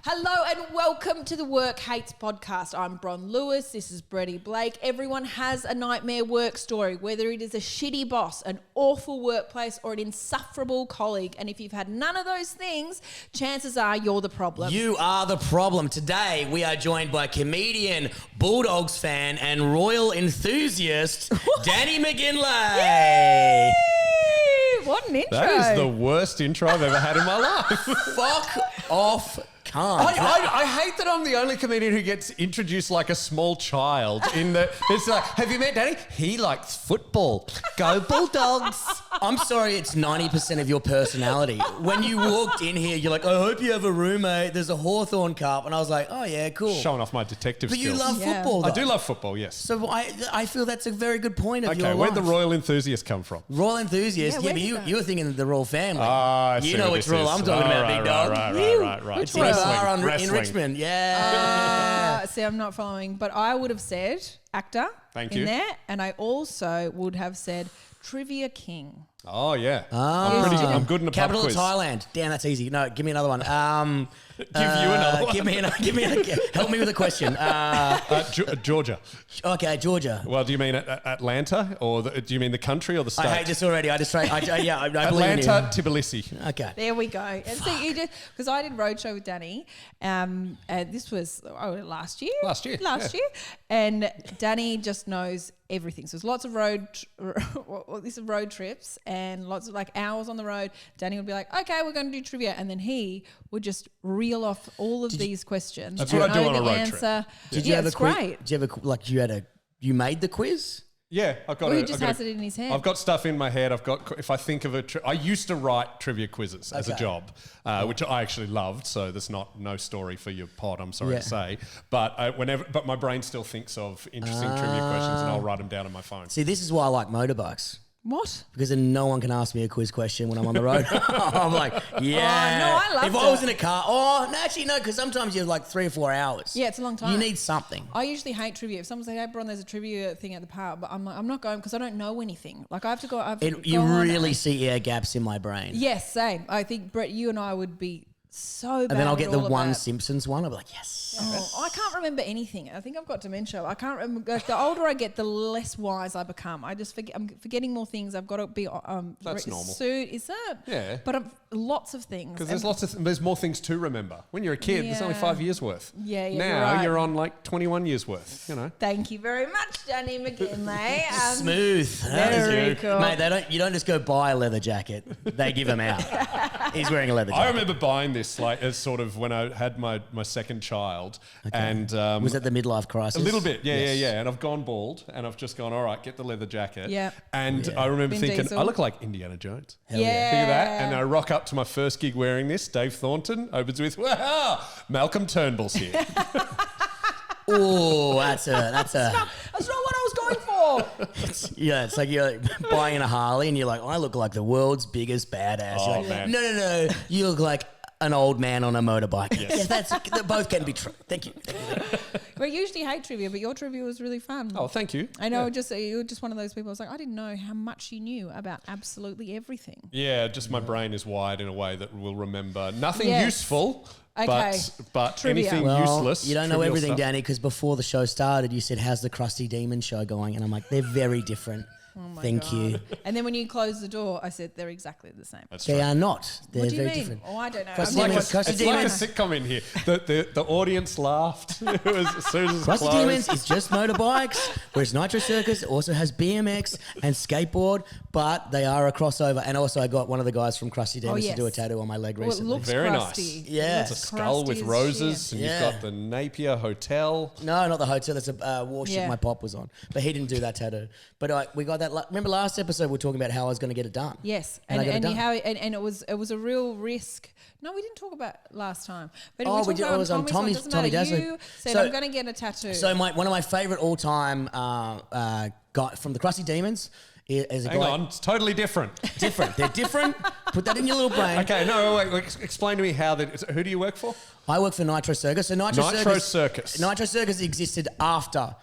Hello and welcome to the Work Hates podcast. I'm Bron Lewis. This is Bretty Blake. Everyone has a nightmare work story, whether it is a shitty boss, an awful workplace, or an insufferable colleague. And if you've had none of those things, chances are you're the problem. You are the problem. Today we are joined by comedian, Bulldogs fan, and royal enthusiast, Danny McGinlay. Yay! What an intro. That is the worst intro I've ever had in my life. Fuck off, cunt. I hate that I'm the only comedian who gets introduced like a small child. It's like, have you met Danny? He likes football. Go Bulldogs. I'm sorry, it's 90% of your personality. When you walked in here, you're like, I hope you have a roommate. There's a Hawthorn Cup. And I was like, oh, yeah, cool. Showing off my detective But skills. you love football, though. I do love football, yes. So I feel that's a very good point of your Okay, life. where'd the royal enthusiast come from? Royal enthusiast? Yeah, Yeah, but you were thinking of the royal family. I see You know what which this royal is. I'm talking about, big dog. Right. It's in a bar in Wrestling. Richmond. Yeah. See, I'm not following, but I would have said actor Thank in you. there, and I also would have said Trivia King. Oh, yeah. Ah. I'm good in a pub Capital quiz. of Thailand. Damn, that's easy. No, give me another one. Give you another one. Give me help me with a question. Georgia. Okay, Georgia. Well, do you mean Atlanta, or do you mean the country or the state? I hate this already. I believe in Atlanta, Tbilisi. you. Okay. There we go. And see, you did, because I did roadshow with Danny. This was last year. Last year. And Danny just knows everything. So there's lots of road trips and lots of like hours on the road. Danny would be like, okay, we're going to do trivia. And then he would just reel off all of these questions. That's what I do on a road answer. trip. Did you have it's a quiz? great. Did you have you made the quiz? Yeah, I've got. Or he just has it in his head. I've got stuff in my head. If I think of I used to write trivia quizzes as a job, which I actually loved. So there's no story for your pod. I'm sorry to say, but but my brain still thinks of interesting trivia questions, and I'll write them down on my phone. See, this is why I like motorbikes. What? Because then no one can ask me a quiz question when I'm on the road. I'm like, yeah. no, I loved If I was it. in a car, because sometimes you have like 3 or 4 hours. Yeah, it's a long time. You need something. I usually hate trivia. If someone's like, hey, Bron, there's a trivia thing at the pub, but I'm like, I'm not going because I don't know anything. Like, I have to go. You really see air gaps in my brain. Yes, same. I think, Brett, you and I would be so bad. And then I'll get at the all of one that. Simpsons one. I'll be like, yes. Oh, I can't remember anything. I think I've got dementia. I can't remember. Like, the older I get, the less wise I become. I just forget. I'm forgetting more things. I've got to be. That's normal. Is that? Yeah. But lots of things. Because there's more things to remember. When you're a kid, there's only 5 years worth. Yeah, Now you're right. on like 21 years worth. You know. Thank you very much, Danny McGinlay. Smooth. Very cool. Mate, you don't just go buy a leather jacket. They give them out. He's wearing a leather jacket. I remember buying this like as sort of when I had my second child, and was that the midlife crisis? a little bit, yeah. Yes. And I've gone bald, and I've just gone, all right, get the leather jacket. Yeah. And I remember Vin thinking, Diesel. I look like Indiana Jones. Hell yeah. Think of that, and I rock up to my first gig wearing this. Dave Thornton opens with, wow, Malcolm Turnbull's here. Oh, that's a. That's not what I was going for. Yeah, it's like you're buying a Harley and you're like, I look like the world's biggest badass. Oh, You're like, man. No. You look like an old man on a motorbike. Yes. They both can be true. Thank you. We usually hate trivia, but your trivia was really fun. Oh, thank you. I know, you were just one of those people. I was like, I didn't know how much you knew about absolutely everything. Yeah, just my brain is wired in a way that will remember nothing Yes. useful, Okay. but Trivia. anything Well, useless. you don't know trivial everything, stuff. Danny, because before the show started, you said, how's the Crusty Demon show going? And I'm like, they're very different. Thank you. And then when you closed the door, I said they're exactly the same. That's They right. are not. They're What do you very mean? different. Oh, I don't know. Crusty I'm Demons- not- Crusty It's like a Demons- sitcom in here. The audience laughed as soon as it Crusty closed. Demons is just motorbikes, whereas Nitro Circus also has BMX and skateboard, but they are a crossover. And also I got one of the guys from Crusty Demons yes. to do a tattoo on my leg Well, it recently. looks Very crusty. nice. Yeah. It's a skull with crusty as roses, shit. and Yeah. you've got the Napier Hotel. No, not the hotel. That's a warship Yeah. my pop was on. But he didn't do that tattoo. But we got that. Remember last episode we were talking about how I was going to get it done? Yes, And I got it done. it was a real risk. No, we didn't talk about last time. But Oh, we talked about it was on Tommy's one. Tommy Doesn't matter. Dazzler. You said So- I'm going to get a tattoo. So one of my favourite all-time guy from the Crusty Demons is a Hang guy. on, it's totally different. Different. They're different. Put that in your little brain. Okay, no, wait, explain to me how that. Who do you work for? I work for Nitro Circus. So Nitro Circus. Nitro Circus existed after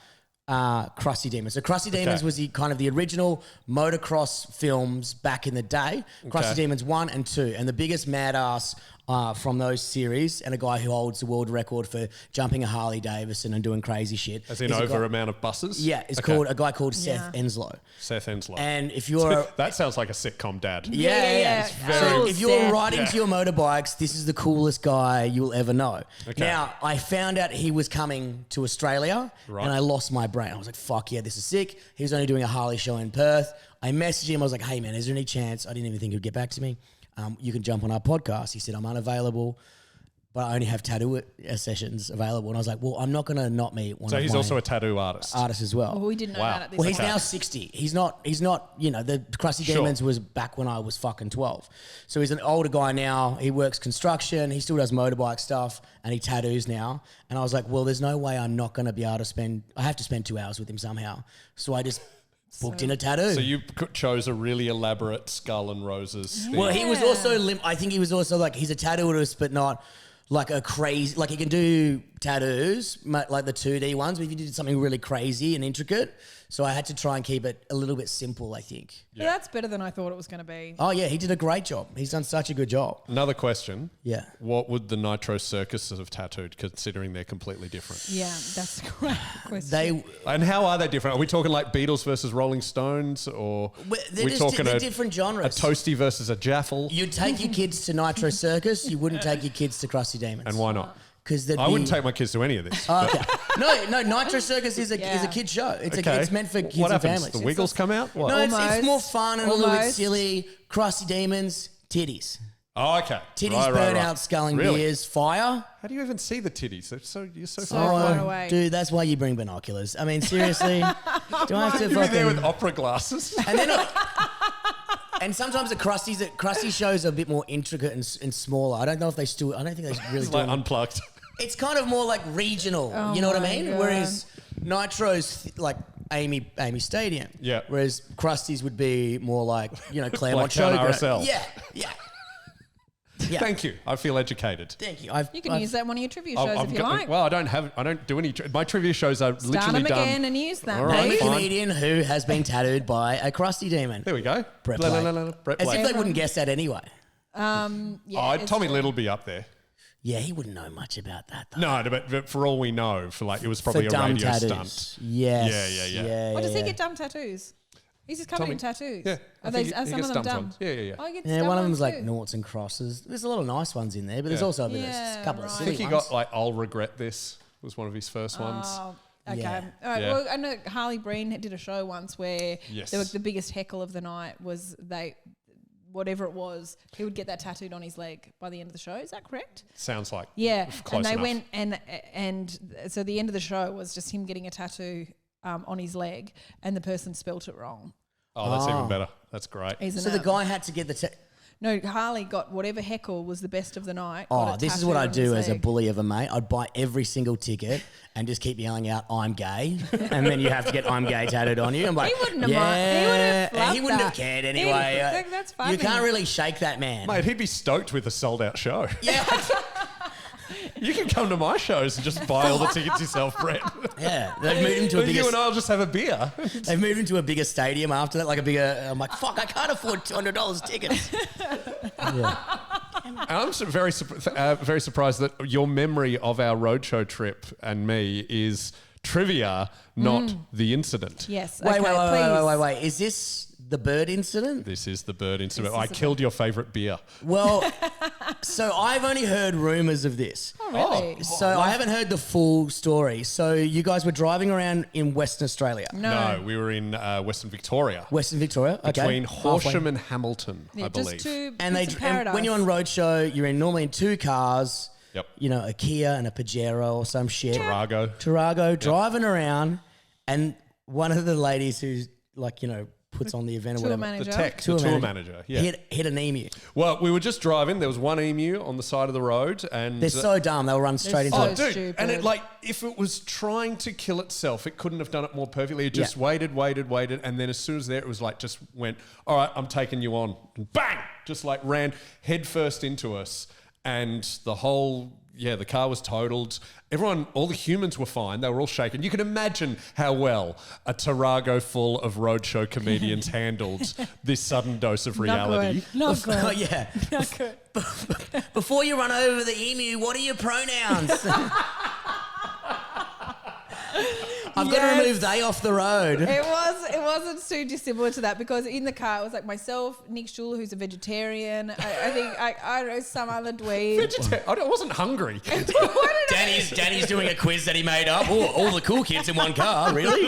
Crusty Demons. So Crusty Demons was the kind of the original motocross films back in the day. Crusty Demons 1 and 2. And the biggest mad ass from those series, and a guy who holds the world record for jumping a Harley Davidson and doing crazy shit. As in over amount of buses? Yeah, it's called a guy called Seth Enslow. Seth Enslow. And if you're... that sounds like a sitcom dad. Yeah. It's very... So if you're riding to your motorbikes, this is the coolest guy you'll ever know. Okay. Now, I found out he was coming to Australia, and I lost my brain. I was like, fuck yeah, this is sick. He was only doing a Harley show in Perth. I messaged him. I was like, hey, man, is there any chance? I didn't even think he'd get back to me. You can jump on our podcast. He said, I'm unavailable, but I only have tattoo sessions available. And I was like, well, I'm not going to not meet one of my... So he's also a tattoo artist. Artist as well. Oh, we didn't know that at this Well, he's time. now 60. He's not, the Crusty Demons was back when I was fucking 12. So he's an older guy now. He works construction. He still does motorbike stuff, and he tattoos now. And I was like, well, there's no way I'm not going to be able to I have to spend 2 hours with him somehow. So I just booked in a tattoo. So you chose a really elaborate skull and roses thing. Well, he was also, I think he was also like, he's a tattoo artist, but not like a crazy, like he can do tattoos, like the 2D ones, but if you did something really crazy and intricate, so I had to try and keep it a little bit simple, I think. Yeah, that's better than I thought it was going to be. Oh yeah, he did a great job. He's done such a good job. Another question. Yeah. What would the Nitro Circus have tattooed, considering they're completely different? Yeah, that's a great question. And how are they different? Are we talking like Beatles versus Rolling Stones, or they're different genres. A toasty versus a jaffle? You'd take your kids to Nitro Circus. You wouldn't take your kids to Crusty Demons. And why not? Because I wouldn't take my kids to any of this. Oh, okay. No, Nitro Circus is a kid show. It's meant for kids what and happens? families. The Wiggles come out? What? No, it's more fun and a little bit Almost. silly. Crusty Demons, titties. Oh, okay. Titties, burn out, sculling beers, fire. How do you even see the titties? You're so So far far away. away. Dude, that's why you bring binoculars. I mean, seriously. Do I have to You'd be there with fucking... opera glasses. And then... And sometimes the Crusty shows are a bit more intricate and smaller. I don't know if they still... I don't think they really It's do like them. unplugged. It's kind of more like regional. Oh you know what I my mean? God. Whereas Nitro's like Amy Stadium. Yeah. Whereas Krusty's would be more like, Claremont Like down Showground. RSL. Yeah. Thank you. I feel educated. Thank you. You can use that in one of your trivia shows if you like. Well, I don't do any. My trivia shows are Start literally them done. again and use them. All right. Name a fine. comedian who has been tattooed by a Crusty Demon. There we go. Brett Blah, Blake. blah, blah, blah, Brett As Blake. if they wouldn't guess that anyway. Tommy Little be up there. Yeah, he wouldn't know much about that though. No, but for all we know, it was probably For a dumb radio tattoos. stunt. Yes. Yeah. What does he get dumb tattoos? He's just covered in tattoos. Yeah. Are I think some he of gets them dumb dumb? ones. Yeah. Oh, he gets Yeah, dumb one of ones them's like too. noughts and crosses. There's a lot of nice ones in there, but there's also a couple of I silly think he ones. got like "I'll regret this" was one of his first ones. Oh, okay. Yeah. All right. Yeah. Well, I know Harley Breen did a show once where Yes. the biggest heckle of the night was whatever it was, he would get that tattooed on his leg by the end of the show. Is that correct? Sounds like Yeah. close And they enough. went and so the end of the show was just him getting a tattoo on his leg, and the person spelt it wrong. Oh, that's even better. That's great. Isn't So it? the guy had to get the... No, Harley got whatever heckle was the best of the night. Oh, got it this is what tattooed I on do his as a leg. bully of a mate. I'd buy every single ticket and just keep yelling out, "I'm gay," and then you have to get "I'm gay" tattooed on you. I'm like, He wouldn't have minded. He would have and he loved wouldn't that. have cared anyway. That's funny. You can't really shake that man. Mate, he'd be stoked with a sold-out show. Yeah, You can come to my shows and just buy all the tickets yourself, Brett. yeah. They've moved into a You bigger. and I'll just have a beer. They've moved into a bigger stadium after that, like a bigger. I'm like, fuck, I can't afford $200 tickets. And I'm very surprised that your memory of our roadshow trip and me is trivia, not the incident. Yes. Wait, okay, wait. Is this the bird incident? This is the bird incident. This I is the killed your favourite beer. Well, so I've only heard rumours of this. Oh, really? So I haven't heard the full story. So you guys were driving around in Western Australia. No, we were in Western Victoria. Western Victoria, okay. Between Halfway. Horsham and Hamilton, Yeah, I just believe. two And bits of paradise. when you're on roadshow, you're normally in two cars. Yep. A Kia and a Pajero or some shit. Tarago. Driving around, and one of the ladies who's puts on the event or Tour whatever. manager. The tour manager. Yeah. Hit an emu. Well, we were just driving. There was one emu on the side of the road, and They're so dumb. They'll run straight into so it. dude, stupid. and it if it was trying to kill itself, it couldn't have done it more perfectly. It just waited, and then as soon as it was just went, all right, I'm taking you on, and bang, just ran headfirst into us. and the car was totaled. Everyone, all the humans were fine. They were all shaken. You can imagine how well a Tarago full of roadshow comedians handled this sudden dose of reality. Not good. Oh, yeah. Not good. Before you run over the emu, what are your pronouns? I've got to remove they off the road. It wasn't too dissimilar to that, because in the car it was like myself, Nick Schuler, who's a vegetarian. I think I don't know, some other dweeb. I wasn't hungry. Danny's doing a quiz that he made up. All the cool kids in one car, really?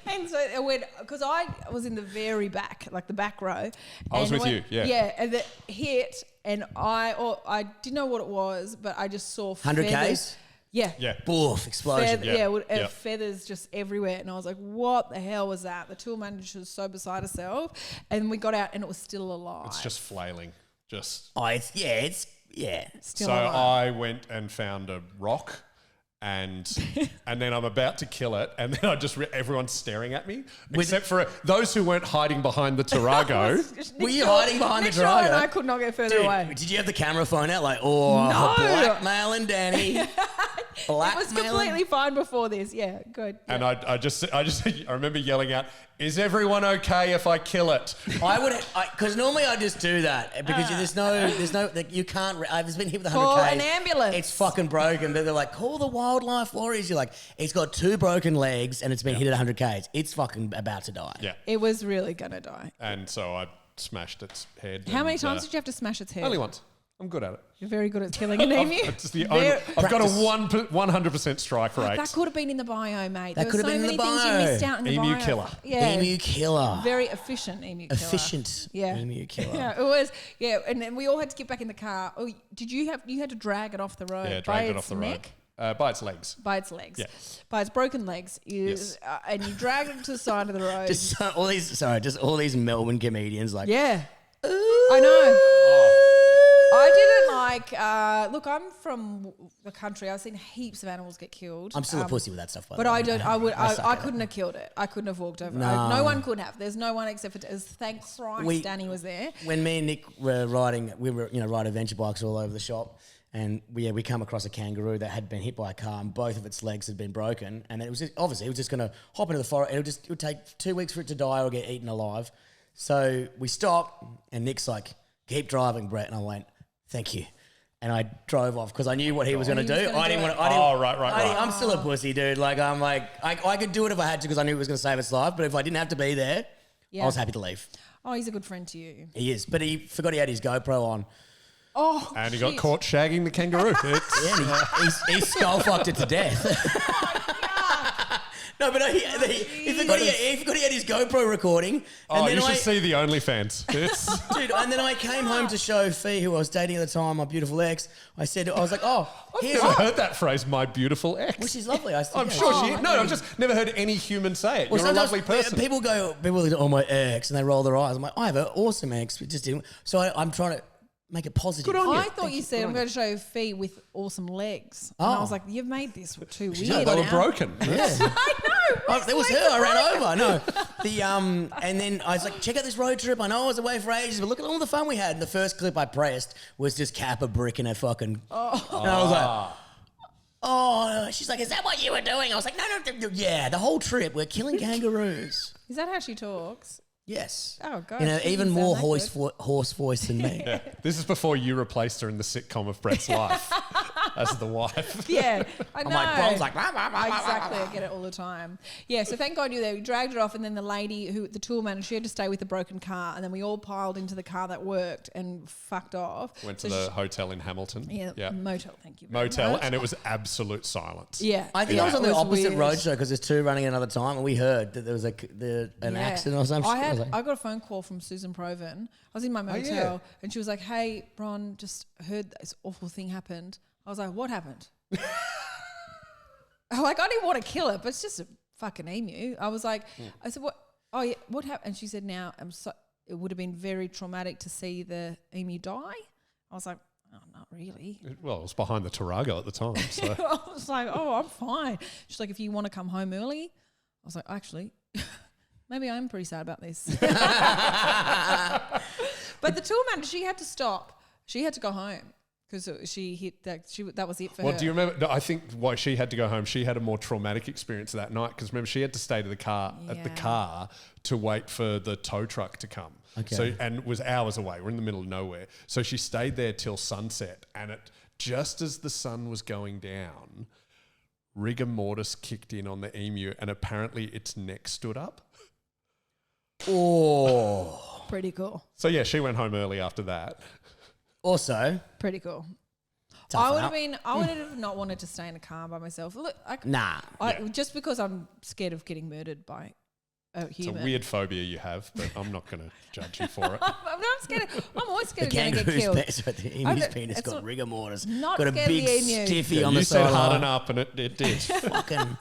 And so because I was in the very back, like the back row. I was with you, yeah. Yeah, and it hit, and I didn't know what it was, but I just saw 100 feathers. Ks? Yeah. Yeah. Boof, explosion. Feathers just everywhere. And I was like, what the hell was that? The tool manager was so beside herself. And we got out and it was still alive. It's just flailing. Just. Oh, it's Still so alive. I went and found a rock, and then I'm about to kill it, and then everyone's staring at me, except for those who weren't hiding behind the Tarago. Were you hiding behind the Nick Shaw Tarago? and I could not get further away. Did you have the camera phone out like, No. blackmailing Danny? It was completely fine before this. Yeah, good. Yeah. And I remember yelling out, "Is everyone okay if I kill it?" Because normally I just do that because there's no, like, you can't. I've just been hit with 100 Call Ks. an ambulance. It's fucking broken. But they're like, call the wildlife warriors. You're like, it's got 2 broken legs and it's been hit at 100 Ks. It's fucking about to die. Yeah. It was really going to die. And so I smashed its head. How many times did you have to smash its head? Only once. I'm good at it. You're very good at killing an emu. I've got a 100% strike rate. That could have been in the bio, mate. That could have been in the There were so many things bio. you missed out in the bio. Emu killer. Yeah. Emu killer. Very efficient emu killer. Efficient emu killer. Yeah, it was. Yeah, and then we all had to get back in the car. Oh, you had to drag it off the road? Yeah, by dragged it its off the neck? road. By its legs. By its legs. Yeah. By its broken legs. And you dragged it to the side of the road. Just all these Melbourne comedians like. Yeah. Ooh. I know. I didn't like. Look, I'm from the country. I've seen heaps of animals get killed. I'm still a pussy with that stuff. But I don't. I couldn't have killed it. I couldn't have walked over. No one could have. There's no one except for. Thank Christ, Danny was there. When me and Nick were riding, ride adventure bikes all over the shop, and we come across a kangaroo that had been hit by a car, and both of its legs had been broken, and it was just going to hop into the forest. It would take 2 weeks for it to die or get eaten alive. So we stopped, and Nick's like, "Keep driving, Brett," and I went, "Thank you." And I drove off because I knew what he was going to do. I didn't want to. Right. I'm still a pussy, dude. Like, I'm like, I could do it if I had to because I knew it was going to save its life. But if I didn't have to be there, I was happy to leave. Oh, he's a good friend to you. He is. But he forgot he had his GoPro on. Oh, and he got caught shagging the kangaroo. He skull fucked it to death. No, but he forgot he had his GoPro recording. And then you should see the OnlyFans. Dude, and then I came home to show Fee, who I was dating at the time, my beautiful ex. I was like, "Oh, I've never heard that phrase, my beautiful ex." Well, she's lovely. I'm sure she. No, I've just never heard any human say it. You're a lovely person. People go, "Oh, my ex," and they roll their eyes. I'm like, "I have an awesome ex." We just didn't. So I'm trying to make it positive. Good on you. I thought you said I'm going to show feet with awesome legs. And I was like, you've made this too weird. No, they were broken. Yeah. I know. It was her. I ran over. No, and then I was like, check out this road trip. I know I was away for ages, but look at all the fun we had. And the first clip I pressed was just Kappa bricking a fucking. Oh. And I was like, oh. She's like, is that what you were doing? I was like, no. Yeah, the whole trip we're killing kangaroos. Is that how she talks? Yes. Oh, God. Even more hoarse voice than me. Yeah. This is before you replaced her in the sitcom of Brett's life as the wife. Yeah, I know. I'm like, Bron's like, rah, rah, rah, exactly. I get it all the time. Yeah, so thank God you were there. We dragged it off, and then the lady, the tool manager, she had to stay with the broken car, and then we all piled into the car that worked and fucked off. Went to the hotel in Hamilton. Yeah, motel, thank you very Motel, much. and it was absolute silence. Yeah. I think I was on the opposite weird. roadshow because there's 2 running another time, and we heard that there was an accident or something. I got a phone call from Susan Proven. I was in my motel, and she was like, "Hey, Bron, just heard this awful thing happened." I was like, "What happened?" I didn't want to kill it, but it's just a fucking emu. I was like, I said, "What? Oh yeah, what happened?" And she said, "Now, it would have been very traumatic to see the emu die." I was like, "Oh, not really." Well, it was behind the Tarago at the time. So. I was like, "Oh, I'm fine." She's like, "If you want to come home early," I was like, "Actually." Maybe I'm pretty sad about this. But the tool manager, she had to stop. She had to go home Because she hit that. That was it for her. Well, do you remember? No, I think why she had to go home. She had a more traumatic experience that night because remember she had to stay to the car at the car to wait for the tow truck to come. Okay. So and it was hours away. We're in the middle of nowhere. So she stayed there till sunset, and just as the sun was going down, rigor mortis kicked in on the emu, and apparently its neck stood up. Oh, Pretty cool. So yeah, she went home early after that. Also, Pretty cool. toughen I up. would have not wanted to stay in a car by myself. Look, just because I'm scared of getting murdered by a human. It's a weird phobia you have, but I'm not going to judge you for it. I'm not scared. I'm always scared The of going to get killed. the emu's penis got rigor mortis. Not Got a scared of big the emu. stiffy on the You said side. harden up, and it did. Fucking.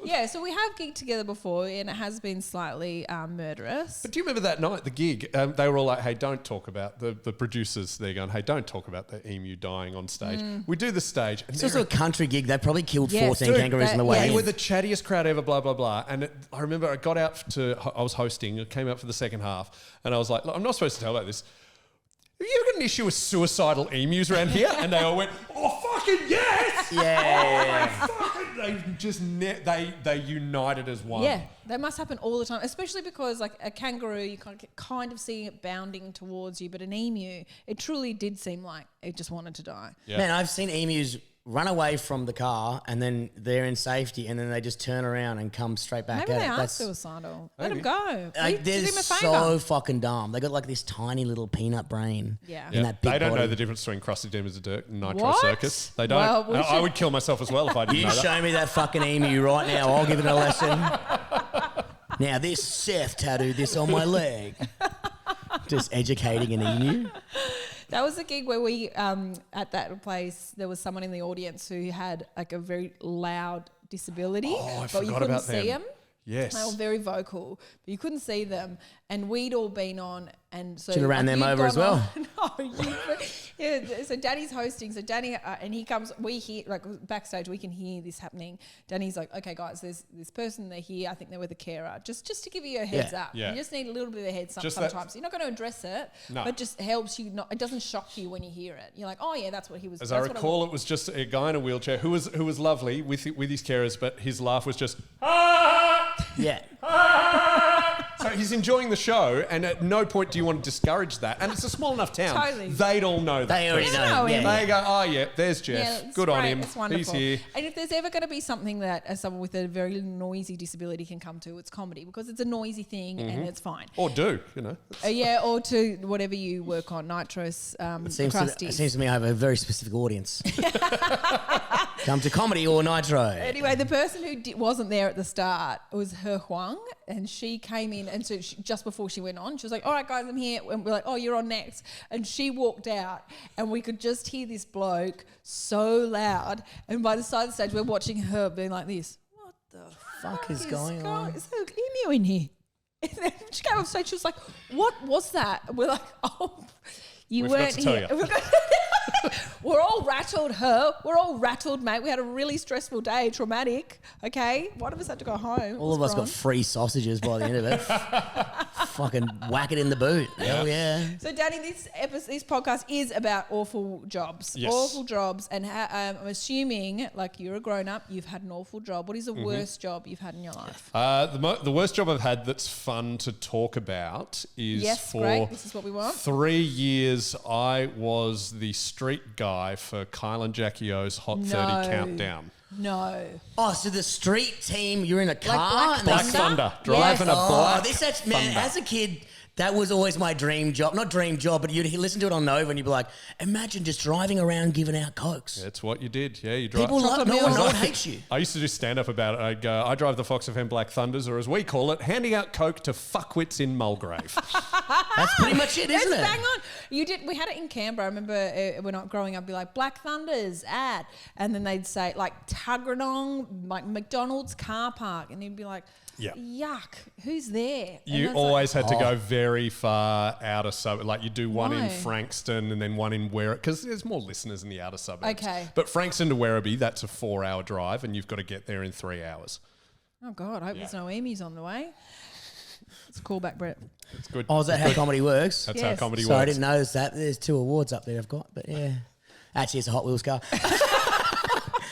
Yeah, so we have gigged together before, and it has been slightly murderous. But do you remember that night, the gig? They were all like, hey, don't talk about the producers. They're going, hey, don't talk about the emu dying on stage. We do the stage. And It's also a country gig. They probably killed 14 dude, kangaroos in the that- way. they yeah. were the chattiest crowd ever, blah, blah, blah. And I remember I got out I was hosting, it came out for the second half, and I was like, look, I'm not supposed to tell about this. Have you ever got an issue with suicidal emus around here? And they all went, oh, fucking yes! Yeah. They just, they united as one. Yeah, that must happen all the time, especially because like a kangaroo, you kind of see it bounding towards you, but an emu, it truly did seem like it just wanted to die. Yeah. Man, I've seen emus run away from the car and then they're in safety and then they just turn around and come straight back Maybe at they it. are That's suicidal. Let Maybe. them go. like, Do they're them a so favour. fucking dumb. They got like this tiny little peanut brain. Yeah. And that big They don't body. know the difference between Crusty Demons of Dirt and Nitro What? Circus. They don't. Well, we I should- would kill myself as well if I didn't You know that. show me that fucking emu right now. I'll give it a lesson. Now this Seth tattooed this on my leg. Just educating an emu. That was a gig where we, at that place, there was someone in the audience who had like a very loud disability, Oh, I but forgot you couldn't about see them. them. Yes. They were very vocal, but you couldn't see them. And we'd all been on, and so Should have ran them you'd over as gone well. on- yeah. So Danny's hosting. So Danny and he comes. We hear like backstage. We can hear this happening. Danny's like, "Okay, guys, there's this person. They're here. I think they're with a carer. Just to give you a heads Yeah. up. Yeah. You just need a little bit of a heads up Just that- sometimes. You're not going to address it, No. but just helps you. Not. It doesn't shock you when you hear it. You're like, oh yeah, that's what he was. As I that's what recall, it was just a guy in a wheelchair who was lovely with his carers, but his laugh was just, ah! Yeah. So he's enjoying the show, and at no point do you want to discourage that. And it's a small enough town. Totally. They'd all know that. They already They know. know him. Yeah. They go, oh, yeah, there's Jeff. Yeah, it's Good on great. him. It's wonderful. He's here. And if there's ever going to be something that someone with a very noisy disability can come to, it's comedy because it's a noisy thing and it's fine. Or do, you know. Yeah, or to whatever you work on, Nitros, It Crusty. seems to me I have a very specific audience. Come to comedy or Nitro. Anyway, the person who wasn't there at the start was He Huang, and she came in, and so just before she went on, she was like, all right, guys, I'm here. And we're like, oh, you're on next. And she walked out, and we could just hear this bloke so loud. And by the side of the stage, we're watching her being like this. What the Fuck is going on? Is there an emu in here? And then she came off stage, she was like, what was that? And we're like, oh, you We forgot weren't to tell here. you. We're all rattled, we're all rattled, mate. We had a really stressful day, traumatic. Okay, one of us had to go home. All of us got free sausages by the end of it. Fucking whack it in the boot. Hell yeah. So, Danny, this podcast is about awful jobs. Yes. Awful jobs. And I'm assuming, like, you're a grown-up, you've had an awful job. What is the worst job you've had in your life? The worst job I've had that's fun to talk about is Yes, for great. This is what we want. 3 years I was the street guy for Kyle and Jackie O's Hot 30 Countdown. No. Oh, so the street team, you're in a car? Black and they Black Thunder? Thunder. Yes. Driving a black that's man, Thunder. as a kid, that was always my dream job. Not dream job, but you'd listen to it on Nova and you'd be like, imagine just driving around giving out Cokes. That's what you did. Yeah, you drive. People love no one hates you. I used to do stand-up about it. I'd go, I drive the Fox FM Black Thunders, or as we call it, handing out Coke to fuckwits in Mulgrave. That's pretty much it, isn't It's it? bang on. You did. We had it in Canberra. I remember when I was growing up, be like Black Thunders at, and then they'd say like Tuggeranong, like McDonald's car park, and you'd be like, Yeah. yuck, who's there? And You it's always like, had to go very far outer suburb. Like you do one in Why? Frankston and then one in Werribee, because there's more listeners in the outer suburbs. Okay. But Frankston to Werribee, that's a 4-hour drive, and you've got to get there in 3 hours. oh God, I hope there's no emus on the way. It's a callback, Brett. It's good. Oh, is that how comedy works? That's how comedy So works. I didn't notice that. There's 2 awards up there I've got, but yeah. Actually, it's a Hot Wheels car.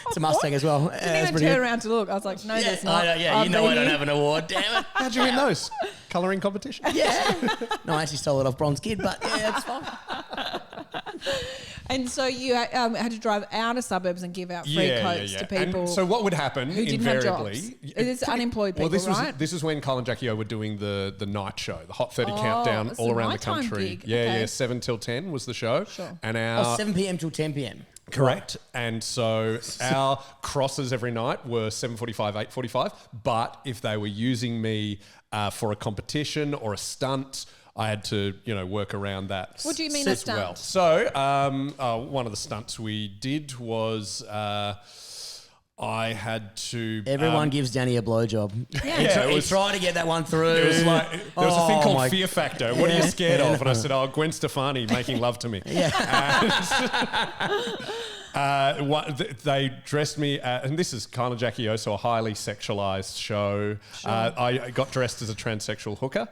It's a Mustang as well. Didn't even turn around to look. I was like, no, there's not. I don't have an award, damn it. How'd you win those? Colouring competition? Yeah. No, I actually stole it off Bron's kid, but yeah, it's fine. And so you had to drive out of suburbs and give out free coats to people. And so what would happen who didn't have invariably? jobs. It is unemployed people, right? This is when Kyle and Jackie O were doing the night show, the Hot 30 countdown it's all a around the nighttime country. gig. Yeah, Okay. yeah, 7 till 10 was the show. Sure. And our 7 p.m. till 10 p.m. Correct. And so our crosses every night were 7:45, 8:45. But if they were using me for a competition or a stunt, I had to, work around that. What do you mean a stunt? Well, so one of the stunts we did was I had to. Everyone gives Danny a blowjob. Yeah. He tried to get that one through. It was like there was a thing called my- Fear Factor. What are you scared of? And I said, "Oh, Gwen Stefani making love to me." They dressed me, and this is kind of Jackie O, so a highly sexualized show. Sure. I got dressed as a transsexual hooker.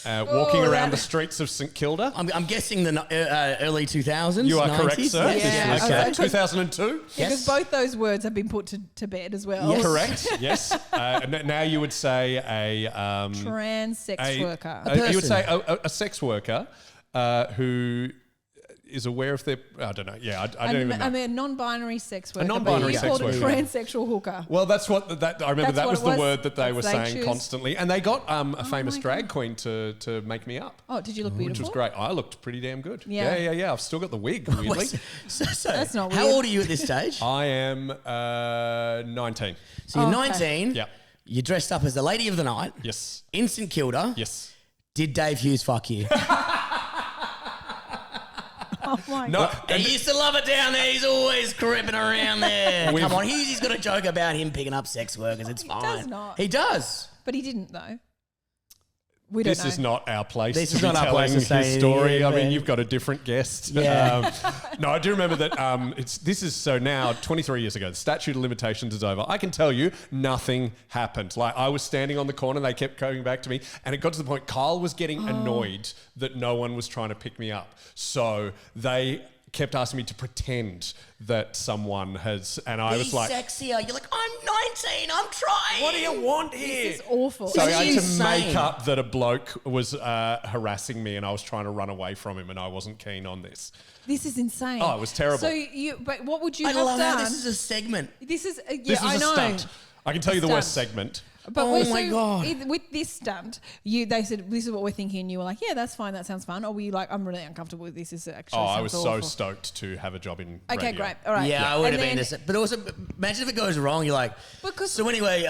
Walking around the streets of St Kilda. I'm guessing the early 2000s. You are 90s. correct, sir. Yeah. This is Okay. Because 2002. Yes. both those words have been put to bed as well. Yes. Correct. Yes. Now you would say a Trans sex worker. you would say a sex worker who is aware of their. I don't know. Yeah, I don't even know. I mean, a non-binary sex worker. non-binary but sex you called worker. a transsexual hooker. Well, that's what I remember. That's That what was it the was. word that they were They saying choose. constantly, and they got a famous my drag queen to make me up, Oh, did you look beautiful? which was great. I looked pretty damn good. Yeah. Yeah. I've still got the wig. Weirdly, So, That's not how weird. old are you at this stage? I am 19. So you're okay. 19. Yeah. You dressed up as the lady of the night. Yes. In St Kilda. Yes. Did Dave Hughes fuck you? Oh my No. God. He used to love it down there. He's always creeping around there. We've- Come on, he's got a joke about him picking up sex workers. It's fine. does not. He does. But he didn't, though. We don't This know. is not our place This to is be not our telling place to his say story. anything, I mean, yeah. you've got a different guest. Yeah. No, I do remember that this is so now 23 years ago. The statute of limitations is over. I can tell you nothing happened. Like I was standing on the corner, they kept coming back to me, and it got to the point Kyle was getting annoyed that no one was trying to pick me up. So they kept asking me to pretend that someone has, and I was like, sexier. You're like, I'm 19. I'm trying. "What do you want here?" This is awful. So I This had is to insane. make up that a bloke was harassing me and I was trying to run away from him and I wasn't keen on this. This is insane. Oh, it was terrible. So but what would you I have love done? how this is a segment. This is This yeah, was I a know. stunt. I can tell you the worst Stunt. segment. But Oh my God. with this stunt, they said this is what we're thinking, and you were like, yeah, that's fine, that sounds fun. Or were you like, I'm really uncomfortable with this? This actually Oh, I sounds was so awful. stoked to have a job in Okay, radio. great, all right. Yeah, I would And have been then- this. But also, imagine if it goes wrong. You're like, Because- so anyway,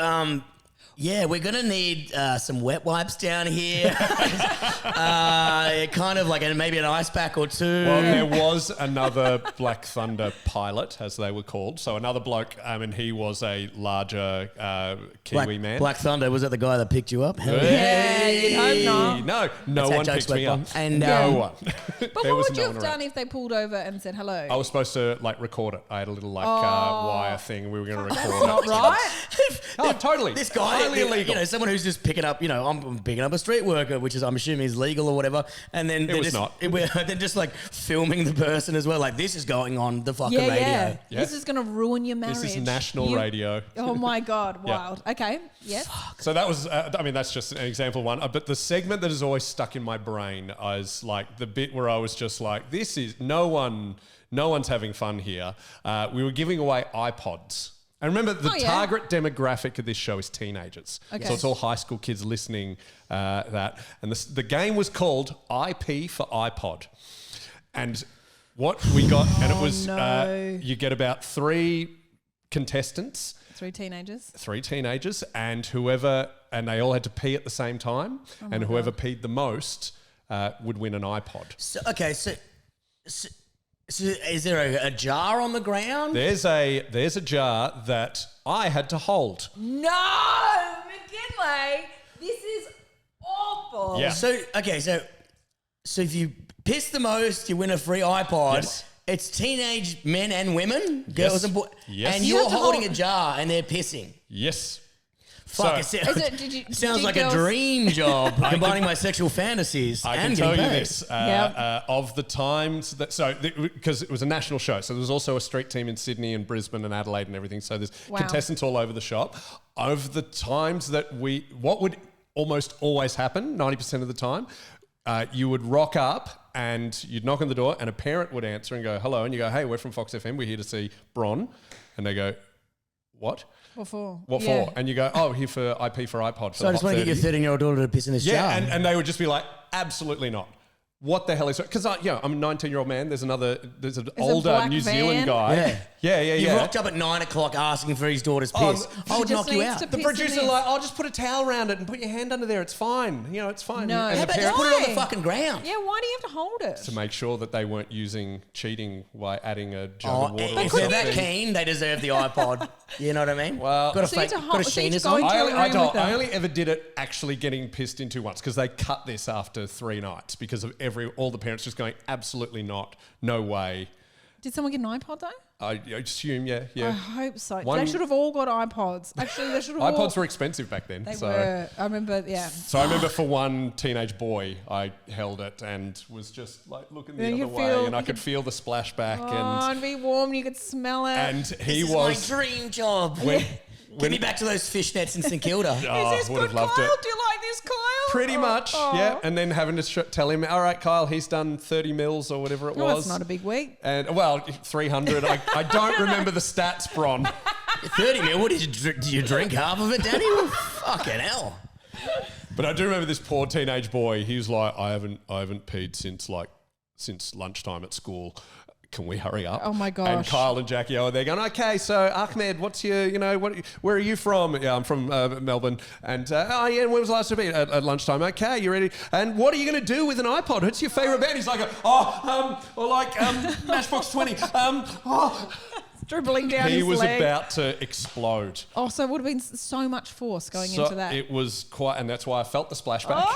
yeah, we're gonna need some wet wipes down here. Kind of like maybe an ice pack or two. Well, there was another Black Thunder pilot, as they were called. So another bloke, and he was a larger Kiwi man. Black Thunder, was that the guy that picked you up? Hell Yeah, you'd hope not. No That's how one jokes picked me work, up. Bron. And, no one. But There what was would you no have one done around. if they pulled over and said hello? I was supposed to record it. I had a little wire thing. We were going to record That's not it. right. Oh, totally. This guy, Highly illegal. you know, someone who's just picking up, I'm picking up a street worker, which is, I'm assuming, is legal or whatever. And then they're was just, not. They're just like filming the person as well. Like, this is going on the fucking radio. Yeah. Yeah. This is going to ruin your marriage. This is national radio. Oh my God, Yeah. wild. Okay, yes. So that was, that's just an example one. But the segment that has always stuck in my brain is like the bit where I was just like, this is, no one's having fun here. We were giving away iPods. And remember, the target demographic of this show is teenagers. Okay. So it's all high school kids listening that. And the game was called IP for iPod. And what we got, and it was, no. you get about 3 contestants. 3 teenagers. 3 teenagers, and they all had to pee at the same time, and whoever peed the most would win an iPod. So, okay, so is there a jar on the ground? There's a jar that I had to hold. No, McGinlay, this is awful. Yeah. So if you piss the most, you win a free iPod. Yes. It's teenage men and women, girls and boys. Yes. And You you're have to holding hold- a jar and they're pissing. Yes. Fuck, So- it sounds did like girls- a dream job, combining my sexual fantasies I and can tell getting you paid. this, Yep. of the times that, because it was a national show, so there was also a street team in Sydney and Brisbane and Adelaide and everything, so there's Wow. contestants all over the shop. Of the times that what would almost always happen, 90% of the time, you would rock up and you'd knock on the door and a parent would answer and go, hello, and you go, hey, we're from Fox FM, we're here to see Bron. And they go, what? What for? What for? And you go, oh, here for IP for iPod. So I just want to get your 13-year-old daughter to piss in this jar. Yeah, and they would just be like, absolutely not. What the hell is it? Because I'm a 19-year-old man. There's an older black New van. Zealand guy. Yeah. You rocked up at 9 o'clock asking for his daughter's piss. I would She knock just you needs out. to The piss in producer this. like, just put a towel around it and put your hand under there. It's fine. It's fine. No. And Yeah, the But just parent, put it on the Why? fucking ground. Yeah, why do you have to hold it? to make sure that they weren't cheating by adding a jug Oh, of water or if they're that something. keen, they deserve the iPod. You know what I mean? Well- got a So you fake, have to got a hold- so you sheeness go on. into- I only ever did it actually getting pissed into once because they cut this after 3 nights because of all the parents just going, absolutely not, no way. Did someone get an iPod though? I assume, I yeah. hope so. One- They should have all got iPods. Actually, they should have all. iPods were expensive back then. They so. were. I remember, yeah. So I remember for one teenage boy, I held it and was just like looking the Yeah, you other could way, feel- and I you could feel the splashback, Oh, it'd be warm. You could smell it. and he This was. is my dream job. When- Get me back to those fishnets in St Kilda. Oh, Is this would good, have loved Kyle? it. Do you like this, Kyle? Pretty much, Oh. yeah. And then having to tell him, all right, Kyle, he's done 30 mils or whatever it No, was. it's not a big week. And 300. I don't remember the stats, Bron. 30 mil? What did you drink half of it, Danny? Well, fucking hell. But I do remember this poor teenage boy. He was like, I haven't peed since lunchtime at school. Can we hurry up? Oh my gosh. And Kyle and Jackie are there going, okay, so Ahmed, what's your, where are you from? Yeah, I'm from Melbourne. And, when was the last time you peed? At lunchtime. Okay, you ready? And what are you going to do with an iPod? What's your favourite band? He's like, Matchbox 20. Dribbling down He his was leg. about to explode. Oh, so it would have been so much force going into that. It was quite, and that's why I felt the splashback. Oh!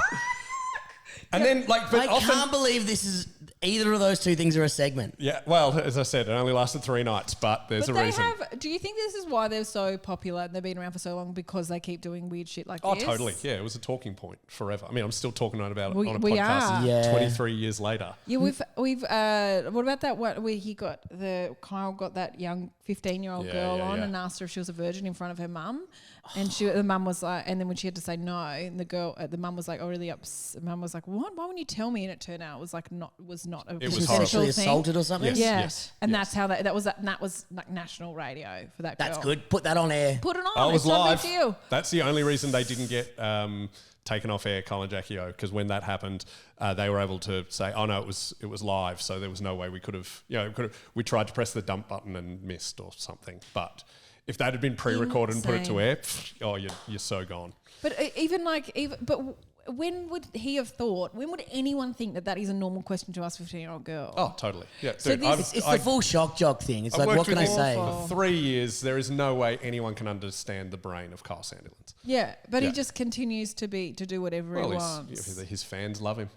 And then, but I often... can't believe this is either of those two things are a segment. Yeah, well, as I said, it only lasted 3 nights, but there's But a they reason. do you think this is why they're so popular and they've been around for so long because they keep doing weird shit like Oh, this? totally. Yeah, it was a talking point forever. I mean, I'm still talking about it We- on a we podcast are. Yeah. 23 years later. Yeah, we've what about that one where Kyle got that young 15-year-old Yeah, girl yeah, on yeah. and asked her if she was a virgin in front of her mum, and the mum was like, and then when she had to say no, and the mum was like, oh really upset. Mum was like, what? Why wouldn't you tell me? And it turned out it was like not a It was She was consensual sexually thing. assaulted or something? Yes. Yeah, yes, and yes. that's how that was like national radio for that girl. That's good. Put that on air. Put it on. I was it's not a live. big deal. That's the only reason they didn't get taken off air, Kyle and Jackie O, because when that happened, they were able to say, oh no, it was live, so there was no way we could have, we tried to press the dump button and missed or something. But if that had been pre-recorded and put it to air, you're so gone. But when would he have thought? When would anyone think that is a normal question to ask a 15-year-old girl? Oh, totally. Yeah, So dude, this- It's the full shock jock thing. It's I've like, worked what can I with him say? For 3 years, there is no way anyone can understand the brain of Kyle Sandilands. Yeah, but he Yeah. just continues to do whatever he wants. His fans love him.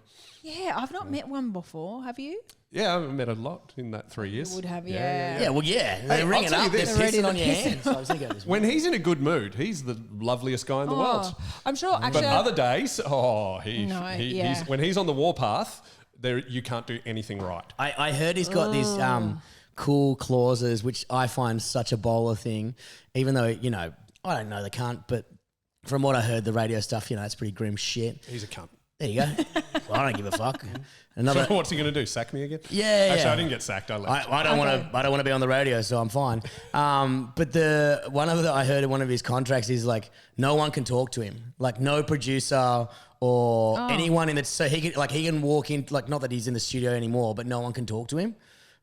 Yeah, I've not met one before. Have you? Yeah, I've met a lot in that 3 years. You would have, Yeah, well, yeah. They're I'll ringing tell you up. They're this. They're ready pissing to on your piss. hands. I was thinking of this When he's in a good mood, he's the loveliest guy in the world. I'm sure. Actually, But other days, No, yeah. yeah. When he's on the warpath, you can't do anything right. I heard he's got these cool clauses, which I find such a bowler thing, even though, I don't know the cunt, but from what I heard, the radio stuff, it's pretty grim shit. He's a cunt. There you go. Well, I don't give a fuck. Another. What's he going to do? Sack me again? Yeah, Actually, yeah. I didn't get sacked. I left. I don't want to be on the radio, so I'm fine. But I heard in one of his contracts is like no one can talk to him, like no producer or anyone in the so he can walk in, like not that he's in the studio anymore, but no one can talk to him.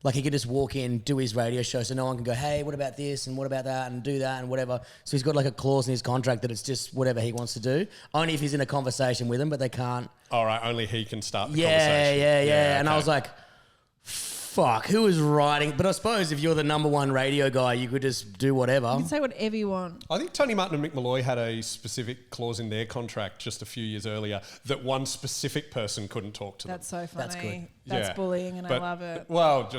Like he could just walk in, do his radio show, so no one can go, hey, what about this and what about that and do that and whatever. So he's got like a clause in his contract that it's just whatever he wants to do. Only if he's in a conversation with them, but they can't. All right, only he can start the Yeah. conversation. And I okay. was like, fuck, who is writing? But I suppose if you're the number one radio guy, you could just do whatever. you can say whatever you want. I think Tony Martin and Mick Malloy had a specific clause in their contract just a few years earlier that one specific person couldn't talk to them. That's so funny. That's good. That's bullying, and I love it. Well,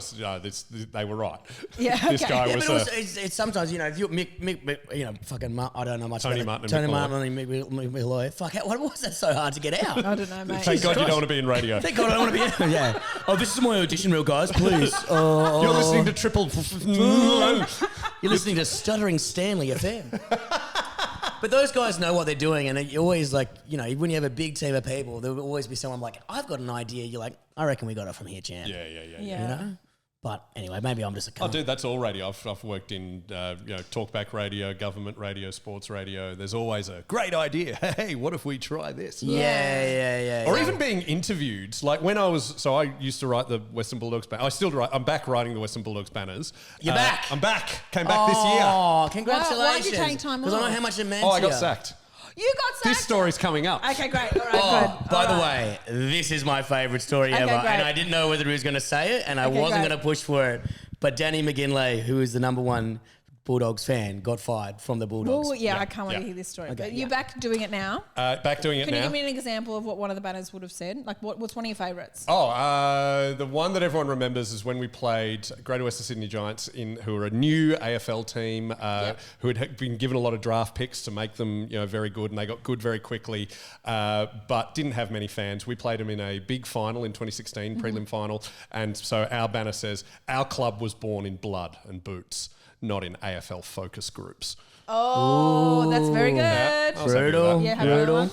they were right. Yeah, This okay. guy Yeah, was but also, it's sometimes, you know, if you fucking I don't know much Tony about Martin Tony McGinlay. Martin and McGinlay. Fuck, what was that so hard to get out? I don't know, mate. Thank God you don't want to be in radio. Thank God I don't want to be. Yeah. Oh, this is my audition reel, guys. Please. You're listening to Triple. You're listening to Stuttering Stanley FM. But those guys know what they're doing, and you always like, you know, when you have a big team of people, there will always be someone like, I've got an idea. You're like, I reckon we got it from here, champ. Yeah. You know. But anyway, maybe I'm just a cunt. Oh, dude, that's all radio. I've worked in talkback radio, government radio, sports radio. There's always a great idea. Hey, what if we try this? Yeah. Or even being interviewed. Like when I used to write the Western Bulldogs banner. I still write. I'm back writing the Western Bulldogs banners. You're back? I'm back. Came back this year. Oh, congratulations. Why'd you take time Because I off? know how much it meant Oh, to I got you. sacked. You got sacked? This story's coming up. Okay, great. All right, good. By All the right. way, this is my favourite story Okay, ever. great. And I didn't know whether he was going to say it, and I Okay, wasn't great. going to push for it. But Danny McGinlay, who is the number one Bulldogs fan, got fired from the Bulldogs. Well, yeah, I can't wait to hear this story. Okay, But you're yeah. back doing it now. Back doing it Can now. you give me an example of what one of the banners would have said? Like, what's one of your favourites? The one that everyone remembers is when we played Greater Western Sydney Giants, who are a new AFL team, who had been given a lot of draft picks to make them, very good, and they got good very quickly, but didn't have many fans. We played them in a big final in 2016, prelim final, and so our banner says, "Our club was born in blood and boots, not in AFL focus groups." Oh, that's very good. Yeah, I was happy with Brutal. that. Yeah, have another one.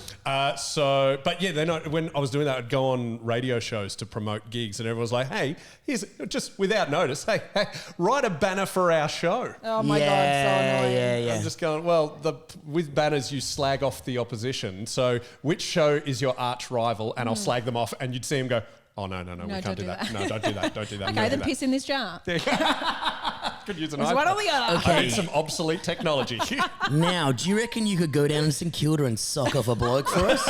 But yeah, they're not. When I was doing that, I'd go on radio shows to promote gigs, and everyone's like, "Hey, here's just without notice. Hey, write a banner for our show." Oh my God, so annoying. I'm just going, well, with banners you slag off the opposition. So which show is your arch rival? And I'll slag them off, and you'd see him go, "Oh no, we can't don't do do that. that. No, don't do that. Don't do that. Okay, don't then do piss in this jar. Could use an It's iPad. one or the other. I need some obsolete technology." Now, do you reckon you could go down to St Kilda and sock off a bloke for us?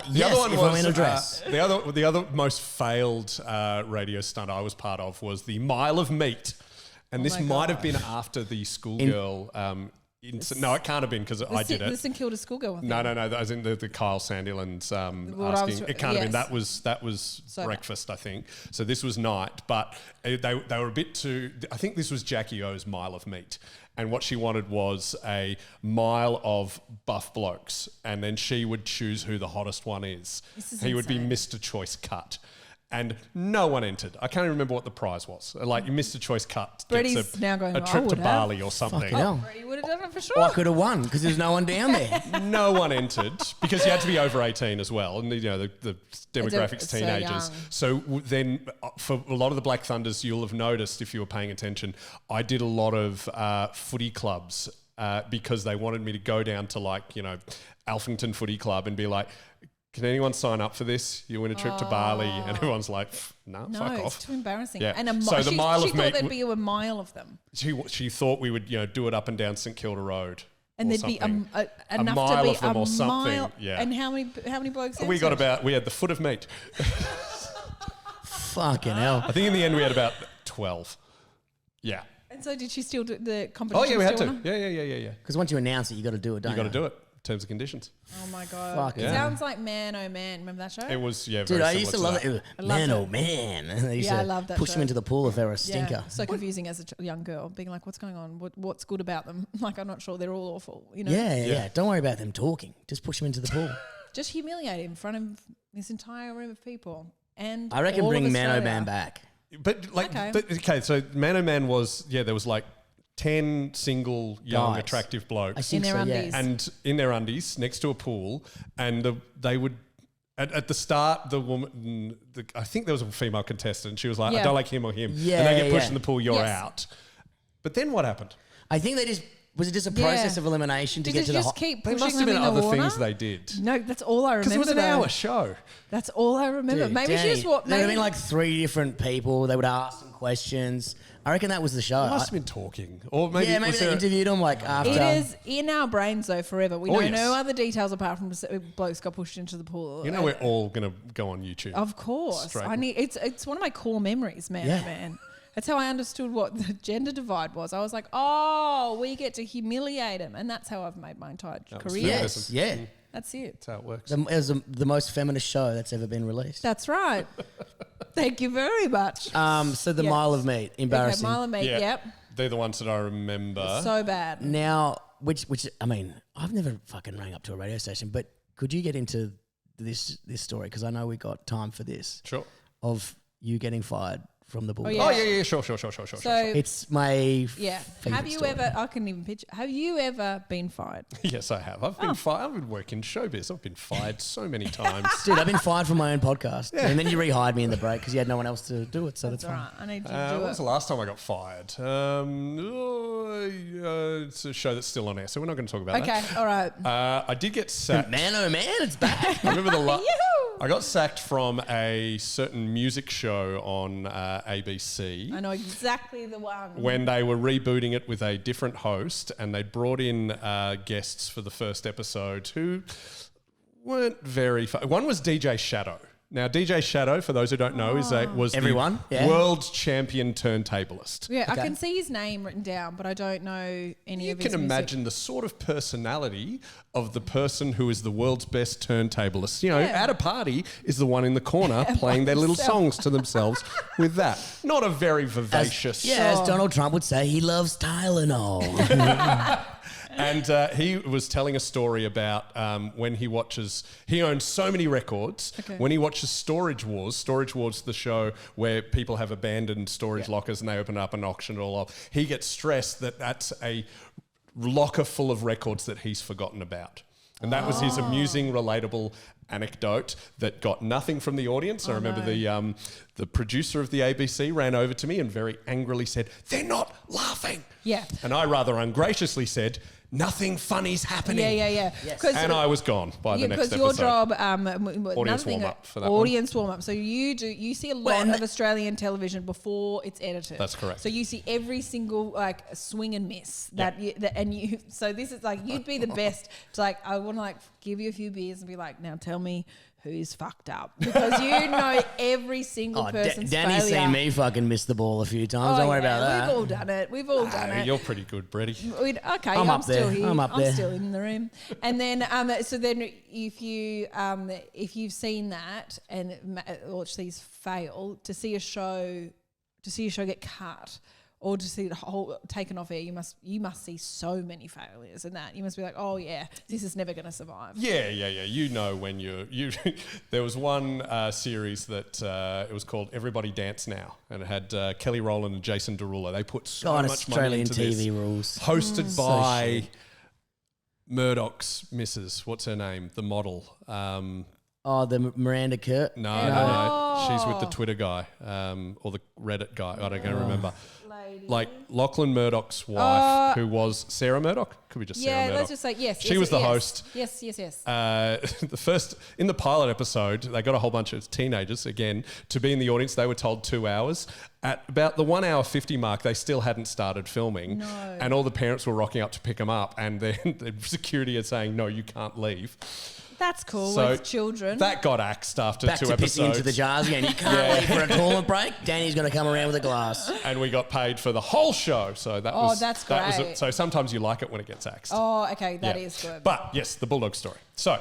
Yes, if I'm in a dress. The other most failed radio stunt I was part of was the Mile of Meat, and this my might have gosh. been after the schoolgirl. No, it can't have been because I did The it. St Kilda schoolgirl thing. No, that was in the Kyle Sandilands What I was- asking. It can't have been. yes. That was So breakfast, I think. So this was night, but they were a bit too. I think this was Jackie O's Mile of Meat, and what she wanted was a mile of buff blokes, and then she would choose who the hottest one is. This is He would be insane. Mr. Choice Cut. And no one entered. I can't even remember what the prize was. Like, Mr. Choice Cut Brady's gets now going, a "I trip to would have." Bali or something. Fucking hell. Brady would have done it for sure. Well, I could have won because there's no one down there. No one entered because you had to be over 18 as well, and the demographics It's so teenagers. young. So then, for a lot of the Black Thunders, you'll have noticed if you were paying attention, I did a lot of footy clubs because they wanted me to go down to Alphington Footy Club and be like, "Can anyone sign up for this? You win a trip to Bali," and everyone's like, "No, No, fuck it's off." too embarrassing. Yeah. And So the Mile she of thought Meat there'd be a mile of them. She thought we would do it up and down St Kilda Road. And or there'd be something. enough mile to be of them a or something. mile. Yeah. And how many blokes? We had the foot of meat. Fucking hell. I think in the end we had about 12. Yeah. And so did she still do the Oh competition? yeah, we had to. still on? Yeah. Because once you announce it, you got to do it, don't You you? got to do it. Terms and conditions. Oh my God. Fuck It yeah. sounds like Man Oh Man. Remember that show? It was Dude, very I similar used to love that. it. It was, I loved man, it. oh man. And they used Yeah, I to loved that push show. them into the pool if they were a stinker. Yeah, so confusing as a young girl, being like, "What's going on? What's good about them?" Like, I'm not sure. They're all awful. You know. Yeah. Don't worry about them talking. Just push them into the pool. Just humiliate him in front of this entire room of people. And I reckon all of bring Man O Australia. Man back. But Okay. so Man Oh Man was there was 10 single young Guys. attractive I blokes think their so, yeah. undies. and in their undies next to a pool, and they would. At the start, the woman, I think there was a female contestant. She was like, Yeah. "I don't like him or him," Yeah, and they get pushed yeah. in the pool. You're Yes. out. But then what happened? I think they was it just a process of elimination to Did get they to the just keep There pushing must have them been in the other water? things they did. No, that's all I Because remember. it was an though. hour show. That's all I remember. Dude, Maybe she Danny, just what? There would have Maybe been 3 different people. They would ask them questions. I reckon that was the show. I must have been talking, or maybe maybe was they there interviewed them after. it is in our brains though forever. We Oh, know yes. no other details apart from blokes got pushed into the pool. You know, we're all going to go on YouTube. Of course, Straight. I need. It's one of my core memories, man. Yeah. Man, that's how I understood what the gender divide was. I was like, oh, we get to humiliate him, and that's how I've made my entire was career. fair. Yes, yeah. That's it. That's how it works. It was the most feminist show that's ever been released. That's right. Thank you very much. So the mile of meat, embarrassing. Okay, mile of meat, yep. They're the ones that I remember. So bad. Now, which I mean, I've never fucking rang up to a radio station, but could you get into this story? Because I know we got time for this. Sure. Of you getting fired from the Bulldog. yeah. Oh, yeah, sure. So It's my favorite have you story. ever? I couldn't even picture. Have you ever been fired? Yes, I have. I've been fired. I've been working showbiz. I've been fired so many times. Dude, I've been fired from my own podcast. And then you rehired me in the break because you had no one else to do it. So that's All fine. right. I need you to do When it. was the last time I got fired? It's a show that's still on air, so we're not going to talk about Okay. that. All right. I did get sacked. Man, oh man, it's back. I remember Yoo-hoo! I got sacked from a certain music show on ABC I know exactly the one. when they were rebooting it with a different host, and they brought in guests for the first episode who weren't very fun. One was DJ Shadow. Now, DJ Shadow, for those who don't know, was Everyone, the yeah. world champion turntablist. Yeah, Okay. I can see his name written down, but I don't know any You of his can music. imagine the sort of personality of the person who is the world's best turntablist. You know, Yeah. at a party is the one in the corner playing their little songs to themselves with that. Not a very vivacious. As Donald Trump would say, he loves Tylenol. And he was telling a story about when he watches, he owns so many records. Okay. When he watches Storage Wars, the show where people have abandoned storage lockers and they open up and auction it all off, he gets stressed that that's a locker full of records that he's forgotten about. And that was his amusing, relatable anecdote that got nothing from the audience. I remember the producer of the ABC ran over to me and very angrily said, "They're not laughing." Yeah. And I rather ungraciously said, "Nothing funny's happening." Yeah. Yes. And I was gone by the next Because episode. your job, Audience warm-up for that audience warm up. So you see a lot When- of Australian television before it's edited. That's correct. So you see every single swing and miss So this is like you'd be the best. It's like I want to give you a few beers and be like, now tell me who's fucked up, because you know every single person's Danny's failure. seen me fucking miss the ball a few times. Don't worry about that. We've all done it. We've all done it. You're pretty good, Bretty. Okay, I'm up still there. here. I'm up there. still in the room. And then, so then if you've seen that and watch these fail, to see a show get cut or to see the whole taken off air, you must see so many failures in that. You must be like, oh yeah, this is never going to survive. Yeah. You know when you there was one series that it was called Everybody Dance Now, and it had Kelly Rowland and Jason Derulo. They put so much money Australian into TV this. rules. Hosted by Murdoch's missus. What's her name? The model. Oh, the Miranda Kurt. No. She's with the Twitter guy or the Reddit guy. I don't remember. Like Lachlan Murdoch's wife, who was Sarah Murdoch. Could be just Sarah Murdoch. Let's just say yes. She was the host. Yes. In the pilot episode, they got a whole bunch of teenagers again to be in the audience. They were told 2 hours. At about the 1 hour 50 mark, they still hadn't started filming, and all the parents were rocking up to pick them up, and then the security are saying, "No, you can't leave." That's cool So with children. That got axed after Back 2 to episodes. pissing into the jars again. You can't leave for a toilet break. Danny's going to come around with a glass. And we got paid for the whole show. So that was that's that was great. so sometimes you like it when it gets axed. Oh, okay, that Yeah. is good. But yes, the Bulldog story. So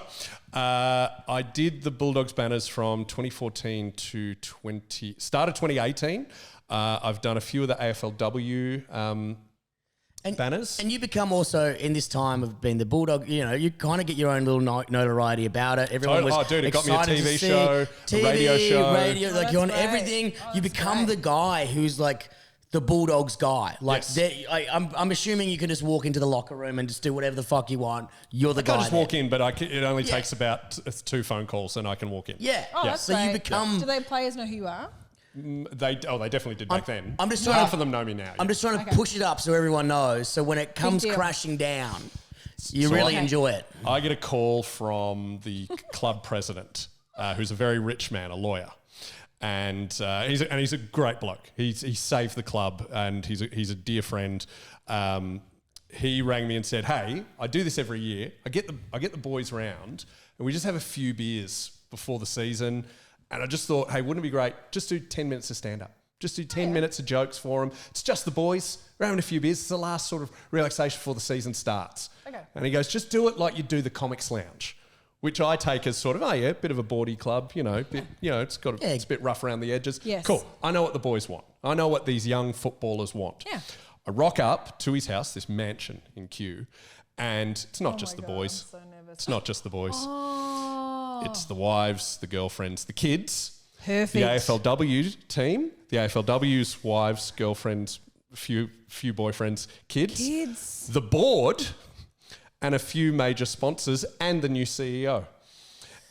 I did the Bulldogs banners from 2014 to 2018. I've done a few of the AFLW banners. And you become also, in this time of being the Bulldog, you kind of get your own little notoriety about it. Everyone was dude, it got me a excited to TV see show, a radio show. like you're on that's great. everything. Oh, You that's become great. the guy who's like the Bulldogs guy. Like Yes. I'm assuming you can just walk into the locker room and just do whatever the fuck you want. You're the I guy. can't just there. walk in, but it only takes about 2 phone calls and I can walk in. Yeah. Oh, that's So you great. become. Do they players know who you are? They definitely did back then. I'm just trying Half to- of them know me now. I'm just trying to push it up so everyone knows. So when it comes deal. crashing down, you So really I- enjoy it. I get a call from the club president, who's a very rich man, a lawyer, and he's a great bloke. He saved the club, and he's a dear friend. He rang me and said, "Hey, I do this every year. I get the boys round, and we just have a few beers before the season. And I just thought, hey, wouldn't it be great? Just do 10 minutes of stand up. Just do 10 minutes of jokes for them. It's just the boys. We're having a few beers. It's the last sort of relaxation before the season starts." Okay. And he goes, "Just do it like you do the Comics Lounge, which I take as sort of, a bit of a bawdy club, it's it's a bit rough around the edges. Yes. Cool. I know what the boys want. I know what these young footballers want. Yeah. I rock up to his house, this mansion in Kew, and it's not just the boys. I'm so nervous. It's not just the boys. Oh. It's the wives, the girlfriends, the kids. Perfect. The AFLW team, the AFLW's wives, girlfriends, few boyfriends, kids. The board, and a few major sponsors, and the new CEO.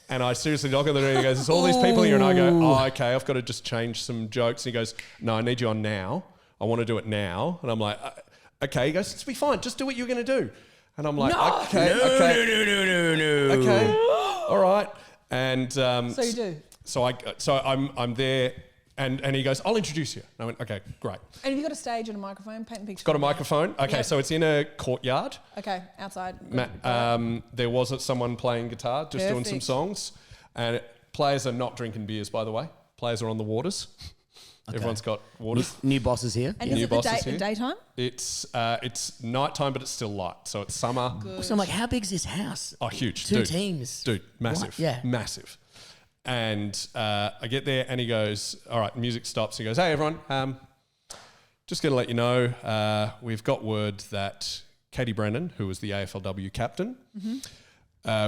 And I seriously knock on the door and he goes, there's all these people here. And I go, oh, okay, I've got to just change some jokes. And he goes, no, I need you on now. I want to do it now. And I'm like, okay. He goes, it's be fine. Just do what you're going to do. And I'm like, okay. Okay. All right. And So you do. So I'm there. And he goes, I'll introduce you. And I went, okay, great. And have you got a stage and a microphone? Paint the picture. Got a microphone. Okay, Yep. so it's in a courtyard. Okay, outside. There was someone playing guitar, just doing some Perfect. songs. And players are not drinking beers, by the way. Players are on the waters. Okay. Everyone's got waters. New bosses here. And New is it bosses the here. daytime? It's nighttime, but it's still light. So it's summer. Good. So I'm like, how big's this house? Oh, huge. Two Dude. teams. Dude, massive. What? Yeah. Massive. And I get there and he goes, all right, music stops. He goes, hey, everyone, just going to let you know, we've got word that Katie Brennan, who was the AFLW captain, we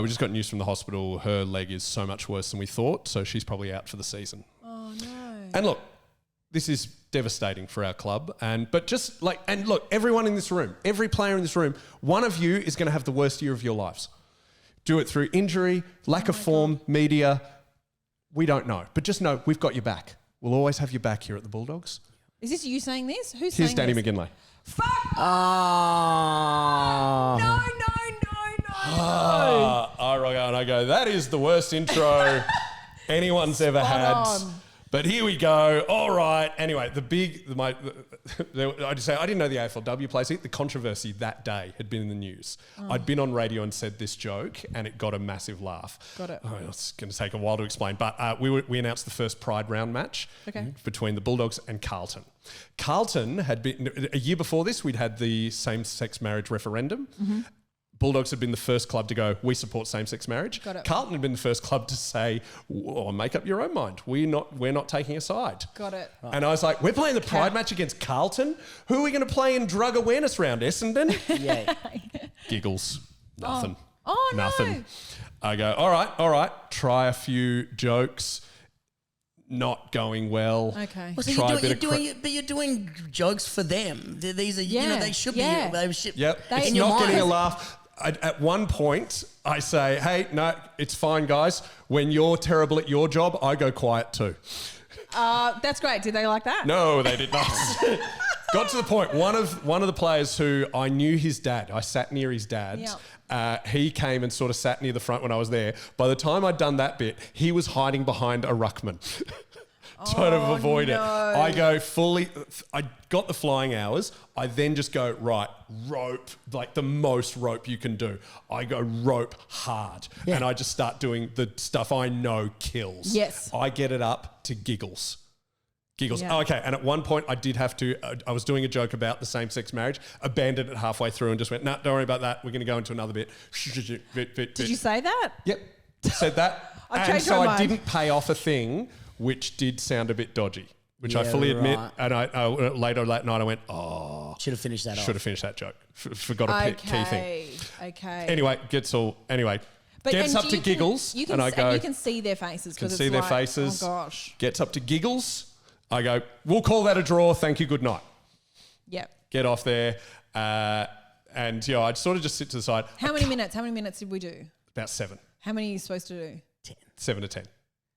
just got news from the hospital. Her leg is so much worse than we thought, so she's probably out for the season. Oh, no. And look, this is devastating for our club. And look, everyone in this room, every player in this room, one of you is going to have the worst year of your lives. Do it through injury, lack of form, media. We don't know. But just know we've got your back. We'll always have your back here at the Bulldogs. Is this you saying this? Who's Here's saying Danny this? McGinlay. Fuck! Oh. No. I rock out and I go, that is the worst intro anyone's ever had. on. But here we go. All right. Anyway, I just say I didn't know the AFLW place. The controversy that day had been in the news. I'd been on radio and said this joke, and it got a massive laugh. Got it. Oh, it's going to take a while to explain, but we announced the first Pride round match between the Bulldogs and Carlton. Carlton had been a year before this. We'd had the same-sex marriage referendum. Bulldogs had been the first club to go, we support same-sex marriage. Got it. Carlton had been the first club to say, make up your own mind. We're not taking a side. Got it. And I was like, we're playing the Pride match against Carlton? Who are we going to play in drug awareness round, Essendon? Yeah. Giggles. Nothing. Oh, no. Nothing. I go, all right. Try a few jokes. Not going well. Okay. Well, so you're doing jokes for them. These are, they should be. Yep. It's It's your not mind. getting a laugh. At one point, I say, hey, no, it's fine, guys. When you're terrible at your job, I go quiet too. That's great. Did they like that? No, they did not. Got to the point. One of the players who I knew his dad. I sat near his dad. He came and sort of sat near the front when I was there. By the time I'd done that bit, he was hiding behind a ruckman. Trying to avoid it. I go fully, I got the flying hours. I then just go, right, rope, like the most rope you can do. I go rope hard. Yeah. And I just start doing the stuff I know kills. Yes. I get it up to giggles. Giggles. Yeah. Oh, okay. And at one point I did have to, I was doing a joke about the same-sex marriage, abandoned it halfway through and just went, no, don't worry about that. We're going to go into another bit. Did you say that? Yep. Said that. I've And changed so my I mind. didn't pay off a thing which did sound a bit dodgy, which I fully admit. right. And I later that night I went, oh, Should have finished that off. should have finished that joke. Forgot a key thing. Okay. Anyway, gets up to giggles, You can, and I go, you can see their faces. can 'cause see it's their like, faces. Oh gosh. Gets up to giggles. I go, we'll call that a draw. Thank you. Good night. Yep. Get off there. And I'd sort of just sit to the side. How many minutes? How many minutes did we do? About 7. How many are you supposed to do? 7 to 10.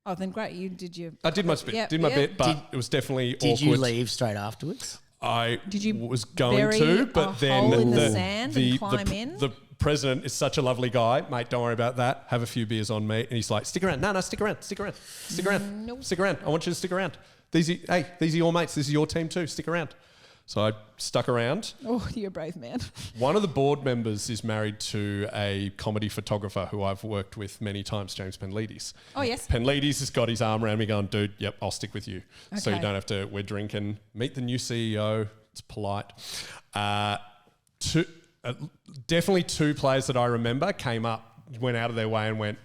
Oh, then great. You did your. I did my bit. Yep, Did my yep. bit, but it was definitely awkward. Did you leave straight afterwards? I Did you was going bury to, a but then hole in the sand and the, climb in? the president is such a lovely guy, mate. Don't worry about that. Have a few beers on me, and he's like, "Stick around, no, stick around, stick around, stick around, Nope. stick around. I want you to stick around. These are your mates. This is your team too. Stick around." So I stuck around. Oh, you're a brave man. One of the board members is married to a comedy photographer who I've worked with many times, James Penledes. Oh, yes. Penledes has got his arm around me going, dude, yep, I'll stick with you. So you Okay. don't have to, we're drinking, meet the new CEO. It's polite. Definitely 2 players that I remember came up, went out of their way and went,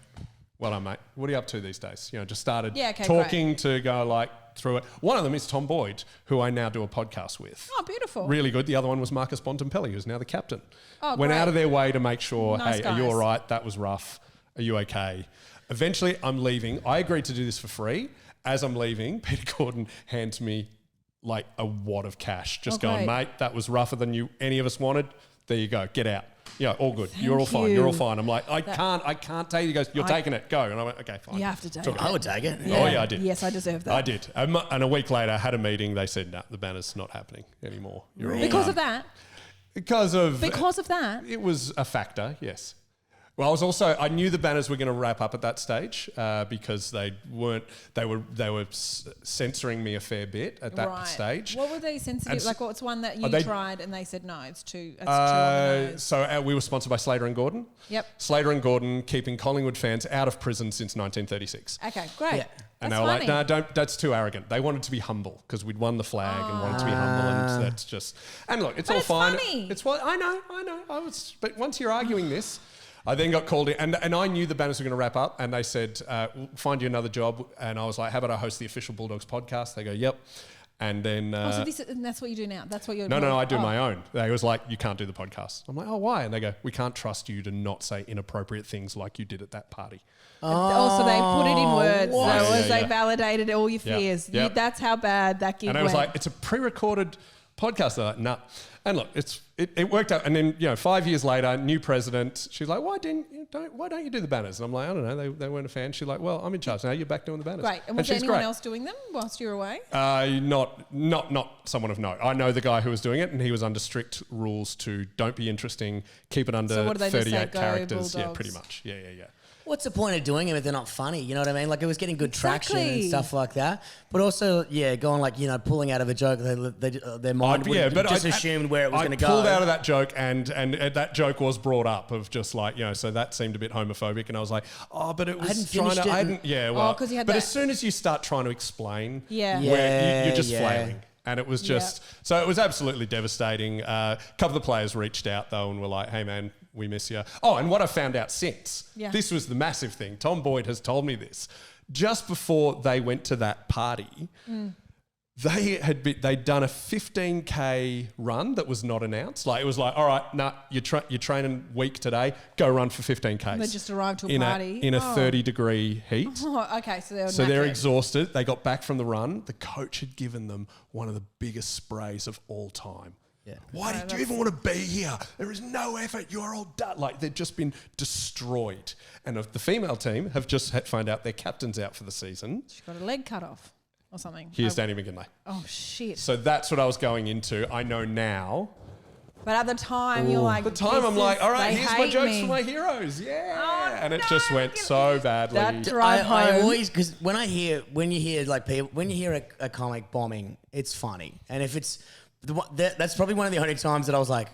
Well done, mate. What are you up to these days? Just started okay, talking to go through it. One of them is Tom Boyd, who I now do a podcast with. Oh, beautiful. Really good. The other one was Marcus Bontempelli, who's now the captain. Oh, Went great. out of their way to make sure, Nice hey, are you guys. all right? That was rough. Are you okay? Eventually, I'm leaving. I agreed to do this for free. As I'm leaving, Peter Gordon hands me like a wad of cash. Just going, great. mate, that was rougher than any of us wanted. There you go. Get out. Yeah, all good. Thank You're all fine. you. You're all fine. I'm like, I can't take it. He goes, you're taking it. Go. And I went, okay, fine. You have to take Took it. I would take it. Oh, yeah, I did. Yes, I deserve that. I did. And a week later, I had a meeting. They said, no, the banner's not happening anymore. You're all Because done. of that? Because of that? It was a factor, yes. Well, I knew the banners were going to wrap up at that stage because they were censoring me a fair bit at that stage. What were they sensitive? Like, what's one that you tried and they said, no, it's too on the nose? So we were sponsored by Slater and Gordon. Yep. Slater and Gordon keeping Collingwood fans out of prison since 1936. Okay, great. Yeah. And That's they were funny. like, no, that's too arrogant. They wanted to be humble because we'd won the flag and wanted to be humble, and that's just. And look, it's But all it's fine. funny. It's what I know. But once you're arguing this, I then got called in, and I knew the banners were going to wrap up, and they said, "We'll find you another job." And I was like, "How about I host the official Bulldogs podcast?" They go, "Yep." And then and that's what you do now. That's what you're doing. no, I do my own. They was like, "You can't do the podcast." I'm like, "Oh, why?" And they go, "We can't trust you to not say inappropriate things like you did at that party." Also, they put it in words. what? So Yeah, they yeah. validated all your fears. Yep. That's how bad that gig And I went. was like, it's a pre-recorded podcast. They're like, nah. And look, it worked out. And then 5 years later, new president. She's like, why don't you do the banners? And I'm like, I don't know. They weren't a fan. She's like, well, I'm in charge now. You're back doing the banners. Great. And was there she's anyone great. else doing them whilst you were away? Not someone of note. I know the guy who was doing it, and he was under strict rules to don't be interesting, keep it under So what do they just say, 38 go characters. Yeah, Bulldogs? pretty much. Yeah. What's the point of doing them if they're not funny? You know what I mean? Like, it was getting good traction Exactly. and stuff like that. But also, going like, pulling out of a joke, their mind just assumed where it was going to go. I pulled out of that joke, and that joke was brought up of just like, so that seemed a bit homophobic, and I was like, oh, but it was hadn't trying finished to, it. I hadn't, yeah, well, 'cause you had but that- as soon as you start trying to explain, Yeah. where you're just Yeah. flailing. And it was just, so it was absolutely devastating. A couple of the players reached out though and were like, hey man, we miss you. Oh, and what I found out since, this was the massive thing. Tom Boyd has told me this. Just before they went to that party, they'd done a 15K run that was not announced. Like, it was like, all right, you're training week today, go run for 15Ks. They just arrived to a party. In a 30-degree heat. Oh, okay. So They're exhausted. They got back from the run. The coach had given them one of the biggest sprays of all time. Yeah. Why did you even want to be here? There is no effort. You're all done. Like, they've just been destroyed. And the female team have just found out their captain's out for the season. She got a leg cut off or something. Here's Danny McGinlay. Oh, shit. So that's what I was going into. I know now. But at the time, you're like... At the time, I'm like, all right, they here's my hate jokes me. for my heroes. Yeah. Oh, and it no, just went so badly. That drive I home. always, because when you hear a comic bombing, it's funny, and if it's that's probably one of the only times that I was like,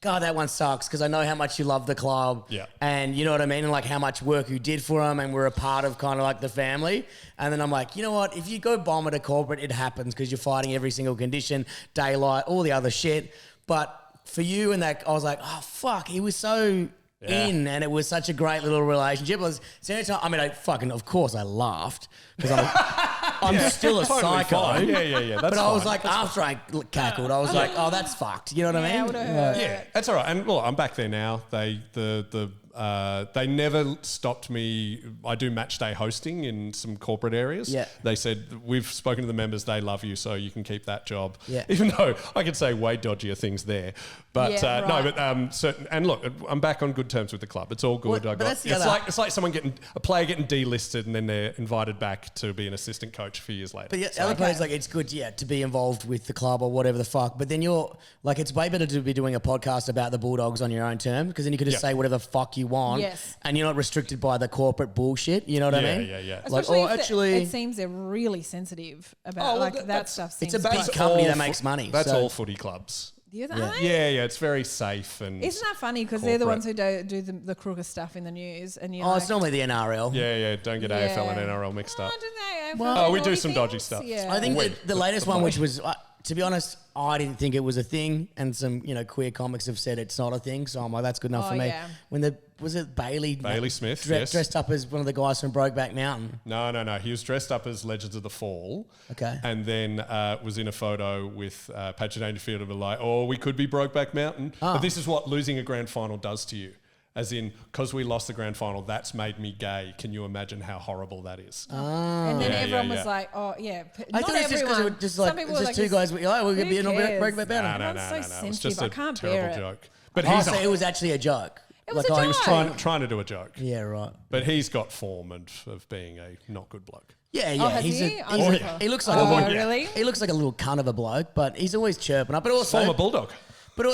God, that one sucks, because I know how much you love the club, and you know what I mean, and like how much work you did for them, and we're a part of kind of like the family. And then I'm like, you know what? If you go bomb at a corporate, it happens because you're fighting every single condition, daylight, all the other shit. But for you and that, I was like, oh fuck, he was so in, and it was such a great little relationship. It was, so anytime, I mean, of course I laughed because I'm still a Totally psycho. fine. Yeah. That's But I was fine. like, after I cackled, I was like, oh, that's fucked. You know what I mean? would've hurt. Yeah, that's all right. And well, I'm back there now. They never stopped me. I do match day hosting in some corporate areas. Yeah. They said, we've spoken to the members, they love you, so you can keep that job. Yeah. Even though I could say way dodgier things there. But Yeah, no, right. but certain, and look, I'm back on good terms with the club. It's all good. Well, but that's the other- it's like someone a player getting delisted and then they're invited back to be an assistant coach a few years later. But yeah, the other part is like, it's good, to be involved with the club or whatever the fuck. But then you're like, it's way better to be doing a podcast about the Bulldogs on your own terms, because then you can just say whatever the fuck you want. Yes. And you're not restricted by the corporate bullshit. You know what I mean? Yeah. Like, Especially oh, if actually, it seems they're really sensitive about that stuff. it's a seems big company that makes money. That's so- all footy clubs. Yeah. Yeah, it's very safe and. Isn't that funny? Because they're the ones corporate. who do the crooked stuff in the news, and you're Oh, like, it's normally the NRL. Yeah, don't get AFL and NRL mixed up. don't they? Well, we do naughty some dodgy things? stuff. Yeah. I think Wait, the latest the one, play. which was, to be honest, I didn't think it was a thing, and some queer comics have said it's not a thing. So I'm like, that's good enough for me. Yeah. When the was it Bailey? Bailey Smith, yes. Dressed up as one of the guys from Brokeback Mountain. No. He was dressed up as Legends of the Fall. Okay. And then was in a photo with Patrick Dangerfield and were like, oh, we could be Brokeback Mountain. Oh. But this is what losing a grand final does to you. As in, because we lost the grand final, that's made me gay. Can you imagine how horrible that is? And then everyone was like, oh, yeah. I thought it's just because it was just like, it's just two guys. We're going to be in a Brokeback Mountain. No. So It was just sensitive. a I can't terrible bear it. joke. But So it was actually a joke. It was a he was joke. trying to do a joke. Yeah, right. But he's got form of being a not good bloke. Yeah. has He looks like really? He looks like a little cunt of a bloke, but he's always chirping up. But also Former Bulldog. But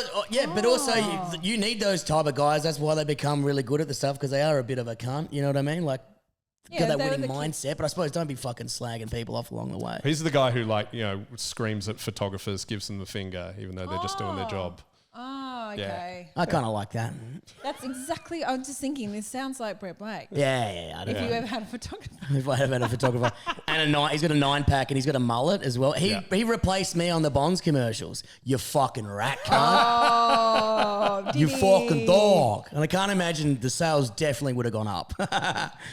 also you need those type of guys. That's why they become really good at the stuff, because they are a bit of a cunt. You know what I mean? Like, got that winning mindset. But I suppose don't be fucking slagging people off along the way. He's the guy who screams at photographers, gives them the finger, even though they're just doing their job. Oh, okay. I kind of like that. That's exactly. I was just thinking. This sounds like Brett Blake. Yeah. If you ever had a photographer. If I ever had a photographer and he's got a 9-pack and he's got a mullet as well. He replaced me on the Bonds commercials. You fucking rat cunt. Oh, you fucking dog. And I can't imagine the sales definitely would have gone up.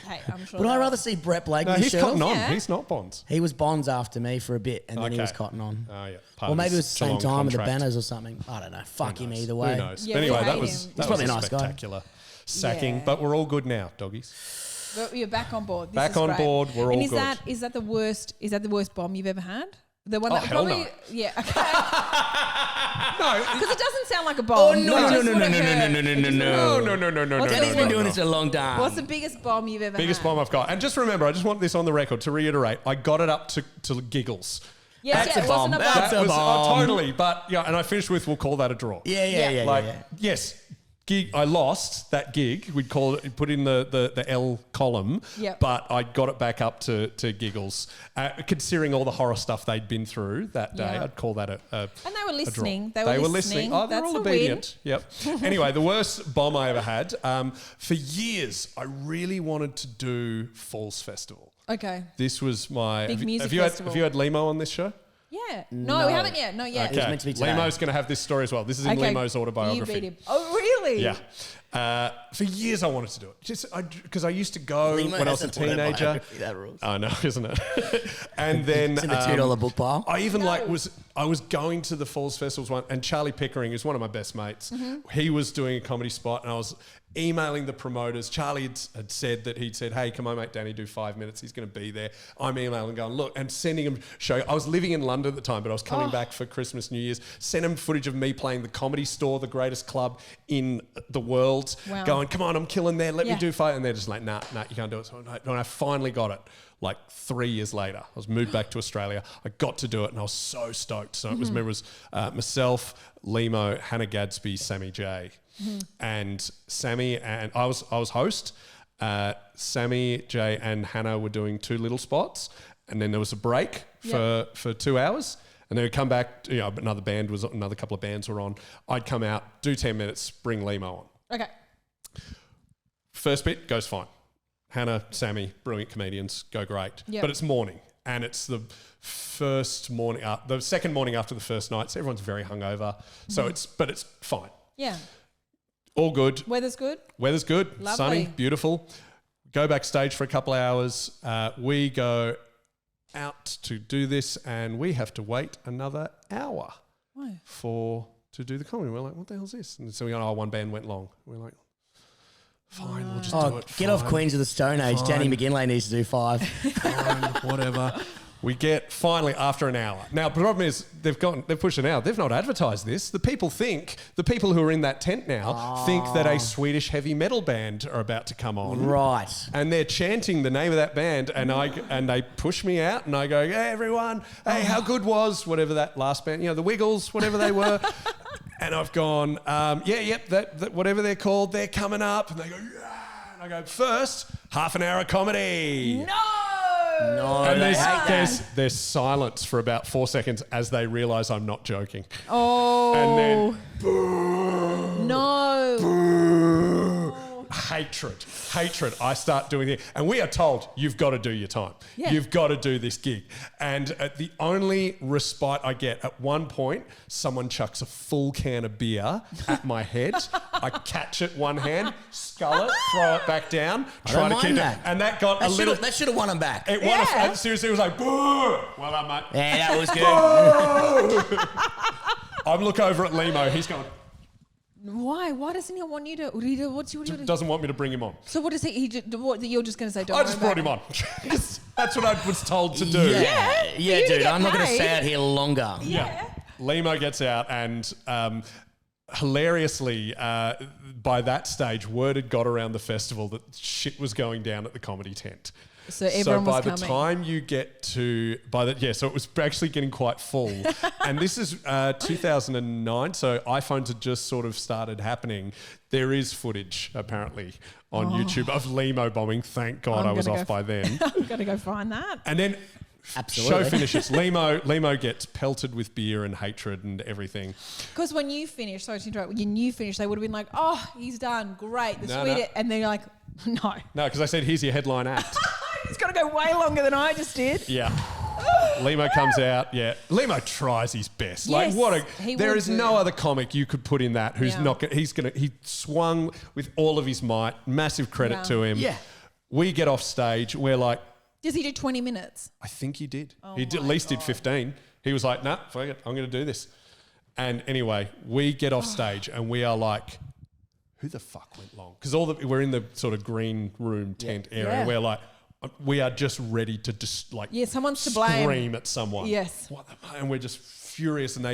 Hey, I'm sure. Would I rather see Brett Blake? No, with he's shirt Cotton off? On. Yeah. He's not Bonds. He was Bonds after me for a bit, and then he was Cotton On. Oh, yeah. Or maybe it was the same Geelong time with the contract. Banners or something. I don't know. Fuck him either way. Who knows? Yeah, But anyway, we that hate was him. probably a a nice guy. spectacular sacking. Yeah. But we're all good now, doggies. But you're back on board. This Back is on great. board, we're all and good. Is that the worst? Is that the worst bomb you've ever had? The one that hell probably. no. Yeah. Okay. No, Because it doesn't sound like a bomb. Oh, It no. just would've hurt. no. Danny's been doing this a long time. What's the biggest bomb you've ever Biggest had? bomb I've got. And just remember, I just want this on the record to reiterate, I got it up to giggles. Yes, That's yeah, a it wasn't bomb. a bomb. That's a bomb. Totally. But yeah, and I finished with, we'll call that a draw. Yeah. Yes, gig. I lost that gig. We'd call it, put in the L column. Yep. But I got it back up to giggles. Considering all the horror stuff they'd been through that day, Yeah. I'd call that a And they were a draw. listening. They were listening. Oh, they're That's all a obedient. Yep. Anyway, the worst bomb I ever had. For years, I really wanted to do Falls Festival. win. Okay. This was my Big music have you festival. Had Limo on this show? Yeah. No, we haven't yet. Not yet. It was meant to be today. Limo's going to have this story as well. This is in Okay. Limo's autobiography. You beat him. Oh, really? Yeah. For years I wanted to do it. Just because I used to go Limo when I was a has an teenager. autobiography, that rules. I know, isn't it? And then It's in the $2 book pile. I even I was going to the Falls Festivals one, and Charlie Pickering is one of my best mates. He was doing a comedy spot, and I was emailing the promoters. Charlie had said that he'd said, hey, can my mate Danny do 5 minutes? He's going to be there. I'm emailing going, look, and sending him show. I was living in London at the time, but I was coming back for Christmas, New Year's. Sent him footage of me playing the Comedy Store, the greatest club in the world. Wow. Going, come on, I'm killing there. Let me Yeah. do 5. And they're just like, nah, you can't do it. So when I finally got it, like 3 years later, I was moved back to Australia. I got to do it, and I was so stoked. So it was myself, Limo, Hannah Gadsby, Sammy J. And Sammy and I was host. Sammy, Jay, and Hannah were doing 2 little spots, and then there was a break for 2 hours, and then we'd come back. Another couple of bands were on. I'd come out, do 10 minutes, bring Limo on. Okay. First bit goes fine. Hannah, Sammy, brilliant comedians, go great. Yep. But it's morning, and it's the first morning, the second morning after the first night, so everyone's very hungover. So it's fine. Yeah. All good. Weather's good. Weather's good. Lovely. Sunny, beautiful. Go backstage for a couple of hours. We go out to do this, and we have to wait another hour Why? to do the comedy. We're like, what the hell's this? And so we go, one band went long. We're like, fine, we'll just do it. Get off Fine. Queens of the Stone Age. Fine. Danny McGinlay needs to do 5. Fine, whatever. We get finally after an hour. Now, the problem is they've pushed an hour. They've not advertised this. The people who are in that tent now think that a Swedish heavy metal band are about to come on. Right. And they're chanting the name of that band, and they push me out, and I go, hey everyone, hey, how good was whatever that last band, the Wiggles, whatever they were. And I've gone, that whatever they're called, they're coming up, and they go, yeah. And I go, first, half an hour of comedy. No, And they hate that. there's silence for about 4 seconds as they realise I'm not joking. Oh. And then No. hatred. I start doing it. And we are told, you've got to do your time. Yeah. You've got to do this gig. And the only respite I get, at one point, someone chucks a full can of beer at my head. I catch it one hand, scull it, throw it back down, try to keep it. And that got a little... That should have won him back. It won us. Seriously, it was like, boo! Well done, mate. Yeah, that was good. I look over at Limo. He's going... Why? Why doesn't he want you to? What's what do you Doesn't want me to bring him on. So what does he? What you're just going to say? Don't I just brought him on. That's what I was told to do. Yeah, dude. I'm not going to stay out here longer. Yeah. Limo gets out, and hilariously, by that stage, word had got around the festival that shit was going down at the comedy tent. So everyone was coming. So by the time you get to, so it was actually getting quite full. And this is 2009, so iPhones had just sort of started happening. There is footage, apparently, on YouTube of Limo bombing. Thank God I was off by then. I'm going to go find that. And then... Absolutely. Show finishes. Limo gets pelted with beer and hatred and everything. Because when you finish, sorry to interrupt, when you finish, they would have been like, "Oh, he's done, great, the sweet," and they're like, "No, no," because I said, "Here's your headline act." It's got to go way longer than I just did. Yeah. Limo comes out. Yeah, Limo tries his best. Yes, there is no other comic you could put in that who's not. He swung with all of his might. Massive credit to him. Yeah. We get off stage. We're like. Does he do 20 minutes? I think he did. He at least did 15. He was like, nah, fuck it, I'm going to do this. And anyway, we get off stage and we are like, who the fuck went long? Because we're in the sort of green room tent area. Yeah. We're like, we are just ready to just like someone's to blame. Scream at someone. Yes. And we're just furious. And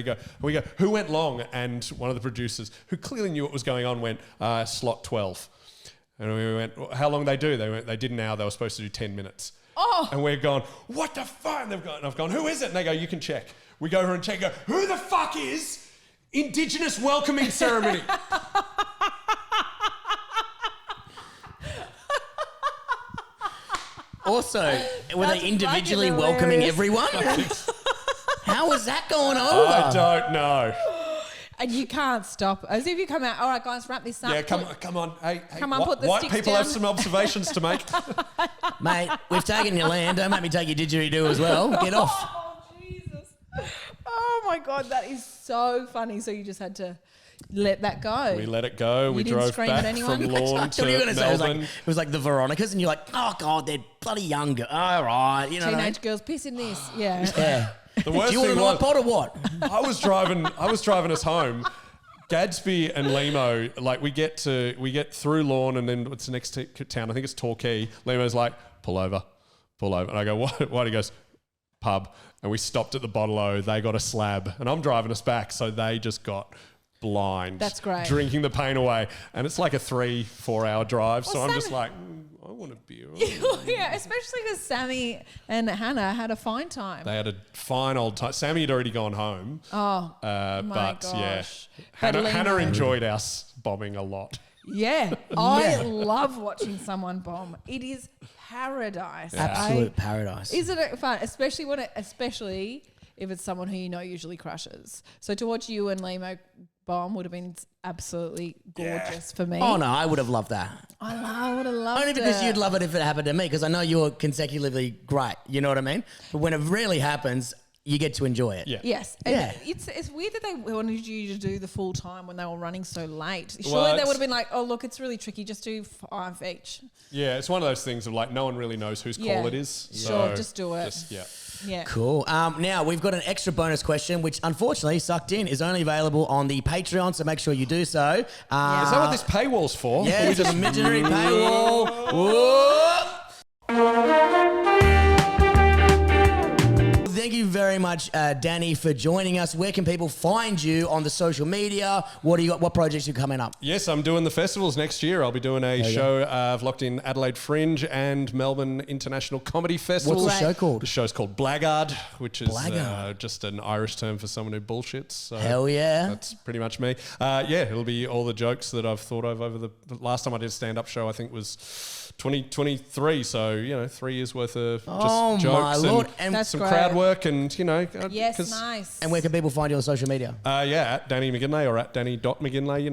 we go, who went long? And one of the producers, who clearly knew what was going on, went, slot 12. And we went, how long they do? They did an hour. They were supposed to do 10 minutes. Oh. And we're going, what the fuck? And I've gone, who is it? And they go, you can check. We go over and check. Go, who the fuck is Indigenous welcoming ceremony? Also, were they individually welcoming everyone? How was that going over? I don't know. And you can't stop. As if you come out, all right, guys, wrap this up. Yeah, come on. Hey, come on, put the white sticks people down. have some observations to make. Mate, we've taken your land. Don't make me take your didgeridoo as well. Get off. Oh, Jesus. Oh, my God, that is so funny. So you just had to let that go. We let it go. We didn't drove scream at back anyone? from Lawn to What were you going to say? Melbourne. It was like the Veronicas, and you're like, oh, God, they're bloody younger. All right. You know what I mean? Teenage girls piss in this. Yeah. Yeah. The worst Do you want thing an was, iPod or what? I was driving us home. Gadsby and Limo, like we get through Lawn and then what's the next town? I think it's Torquay. Limo's like, pull over. And I go, what? He goes, pub. And we stopped at the Bottle-O. They got a slab. And I'm driving us back. So they just got blind. That's great. Drinking the pain away. And it's like a 3-4 hour drive. Well, so I'm just like, I want a beer. Yeah, especially because Sammy and Hannah had a fine time. They had a fine old time. Sammy had already gone home. Oh, my but gosh. Yeah, But Hannah enjoyed us bombing a lot. Yeah, I love watching someone bomb. It is paradise. Yeah. Absolute paradise. Isn't it fun? Especially if it's someone who you know usually crushes. So to watch you and Limo bomb would have been absolutely gorgeous for me. Oh, no, I would have loved that. I would have loved it. Only because you'd love it if it happened to me, because I know you're consecutively great. You know what I mean? But when it really happens, you get to enjoy it. Yeah. Yes. And Yeah. it's weird that they wanted you to do the full time when they were running so late. Surely they would have been like, oh, look, it's really tricky. Just do 5 each. Yeah, it's one of those things of like no one really knows whose call it is. Sure, So just do it. Yeah. Cool. Now, we've got an extra bonus question, which unfortunately, Sucked In, is only available on the Patreon, so make sure you do so. Is that what this paywall's for? Yeah, it's a imaginary paywall. Whoop. Thank you very much, Danny, for joining us. Where can people find you on the social media? What do you got? What projects are coming up? Yes, I'm doing the festivals next year. I'll be doing a show. I've locked in Adelaide Fringe and Melbourne International Comedy Festival. What's the show called? The show's called Blackguard, which is Blackguard. just an Irish term for someone who bullshits. So Hell yeah. That's pretty much me. It'll be all the jokes that I've thought of over the last time I did a stand-up show, I think was 2023. So, 3 years worth of just jokes my Lord. and That's some great. crowd work. work and, Yes, nice. And where can people find you on social media? At Danny McGinlay or at Danny.McGinlay.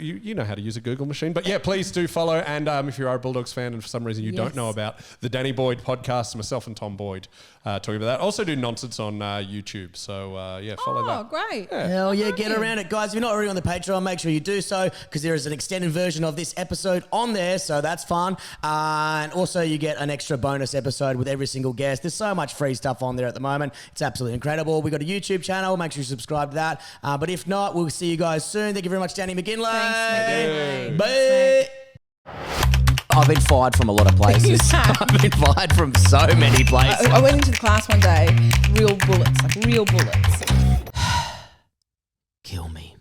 You know how to use a Google machine. But yeah, please do follow. And if you are a Bulldogs fan and for some reason you don't know about the Danny Boyd podcast, myself and Tom Boyd talking about that. Also do Nonsense on YouTube. So follow that. Oh, great. Yeah. Hell yeah, get around it. Guys, if you're not already on the Patreon, make sure you do so because there is an extended version of this episode on there. So that's fun. And also you get an extra bonus episode with every single guest. There's so much free stuff on there at the moment. It's absolutely incredible. We've got a YouTube channel. Make sure you subscribe to that. But if not, we'll see you guys soon. Thank you very much, Danny McGinlay. Thanks, McGinlay. Bye. I've been fired from a lot of places. I've been fired from so many places. I went into the class one day, real bullets. Kill me.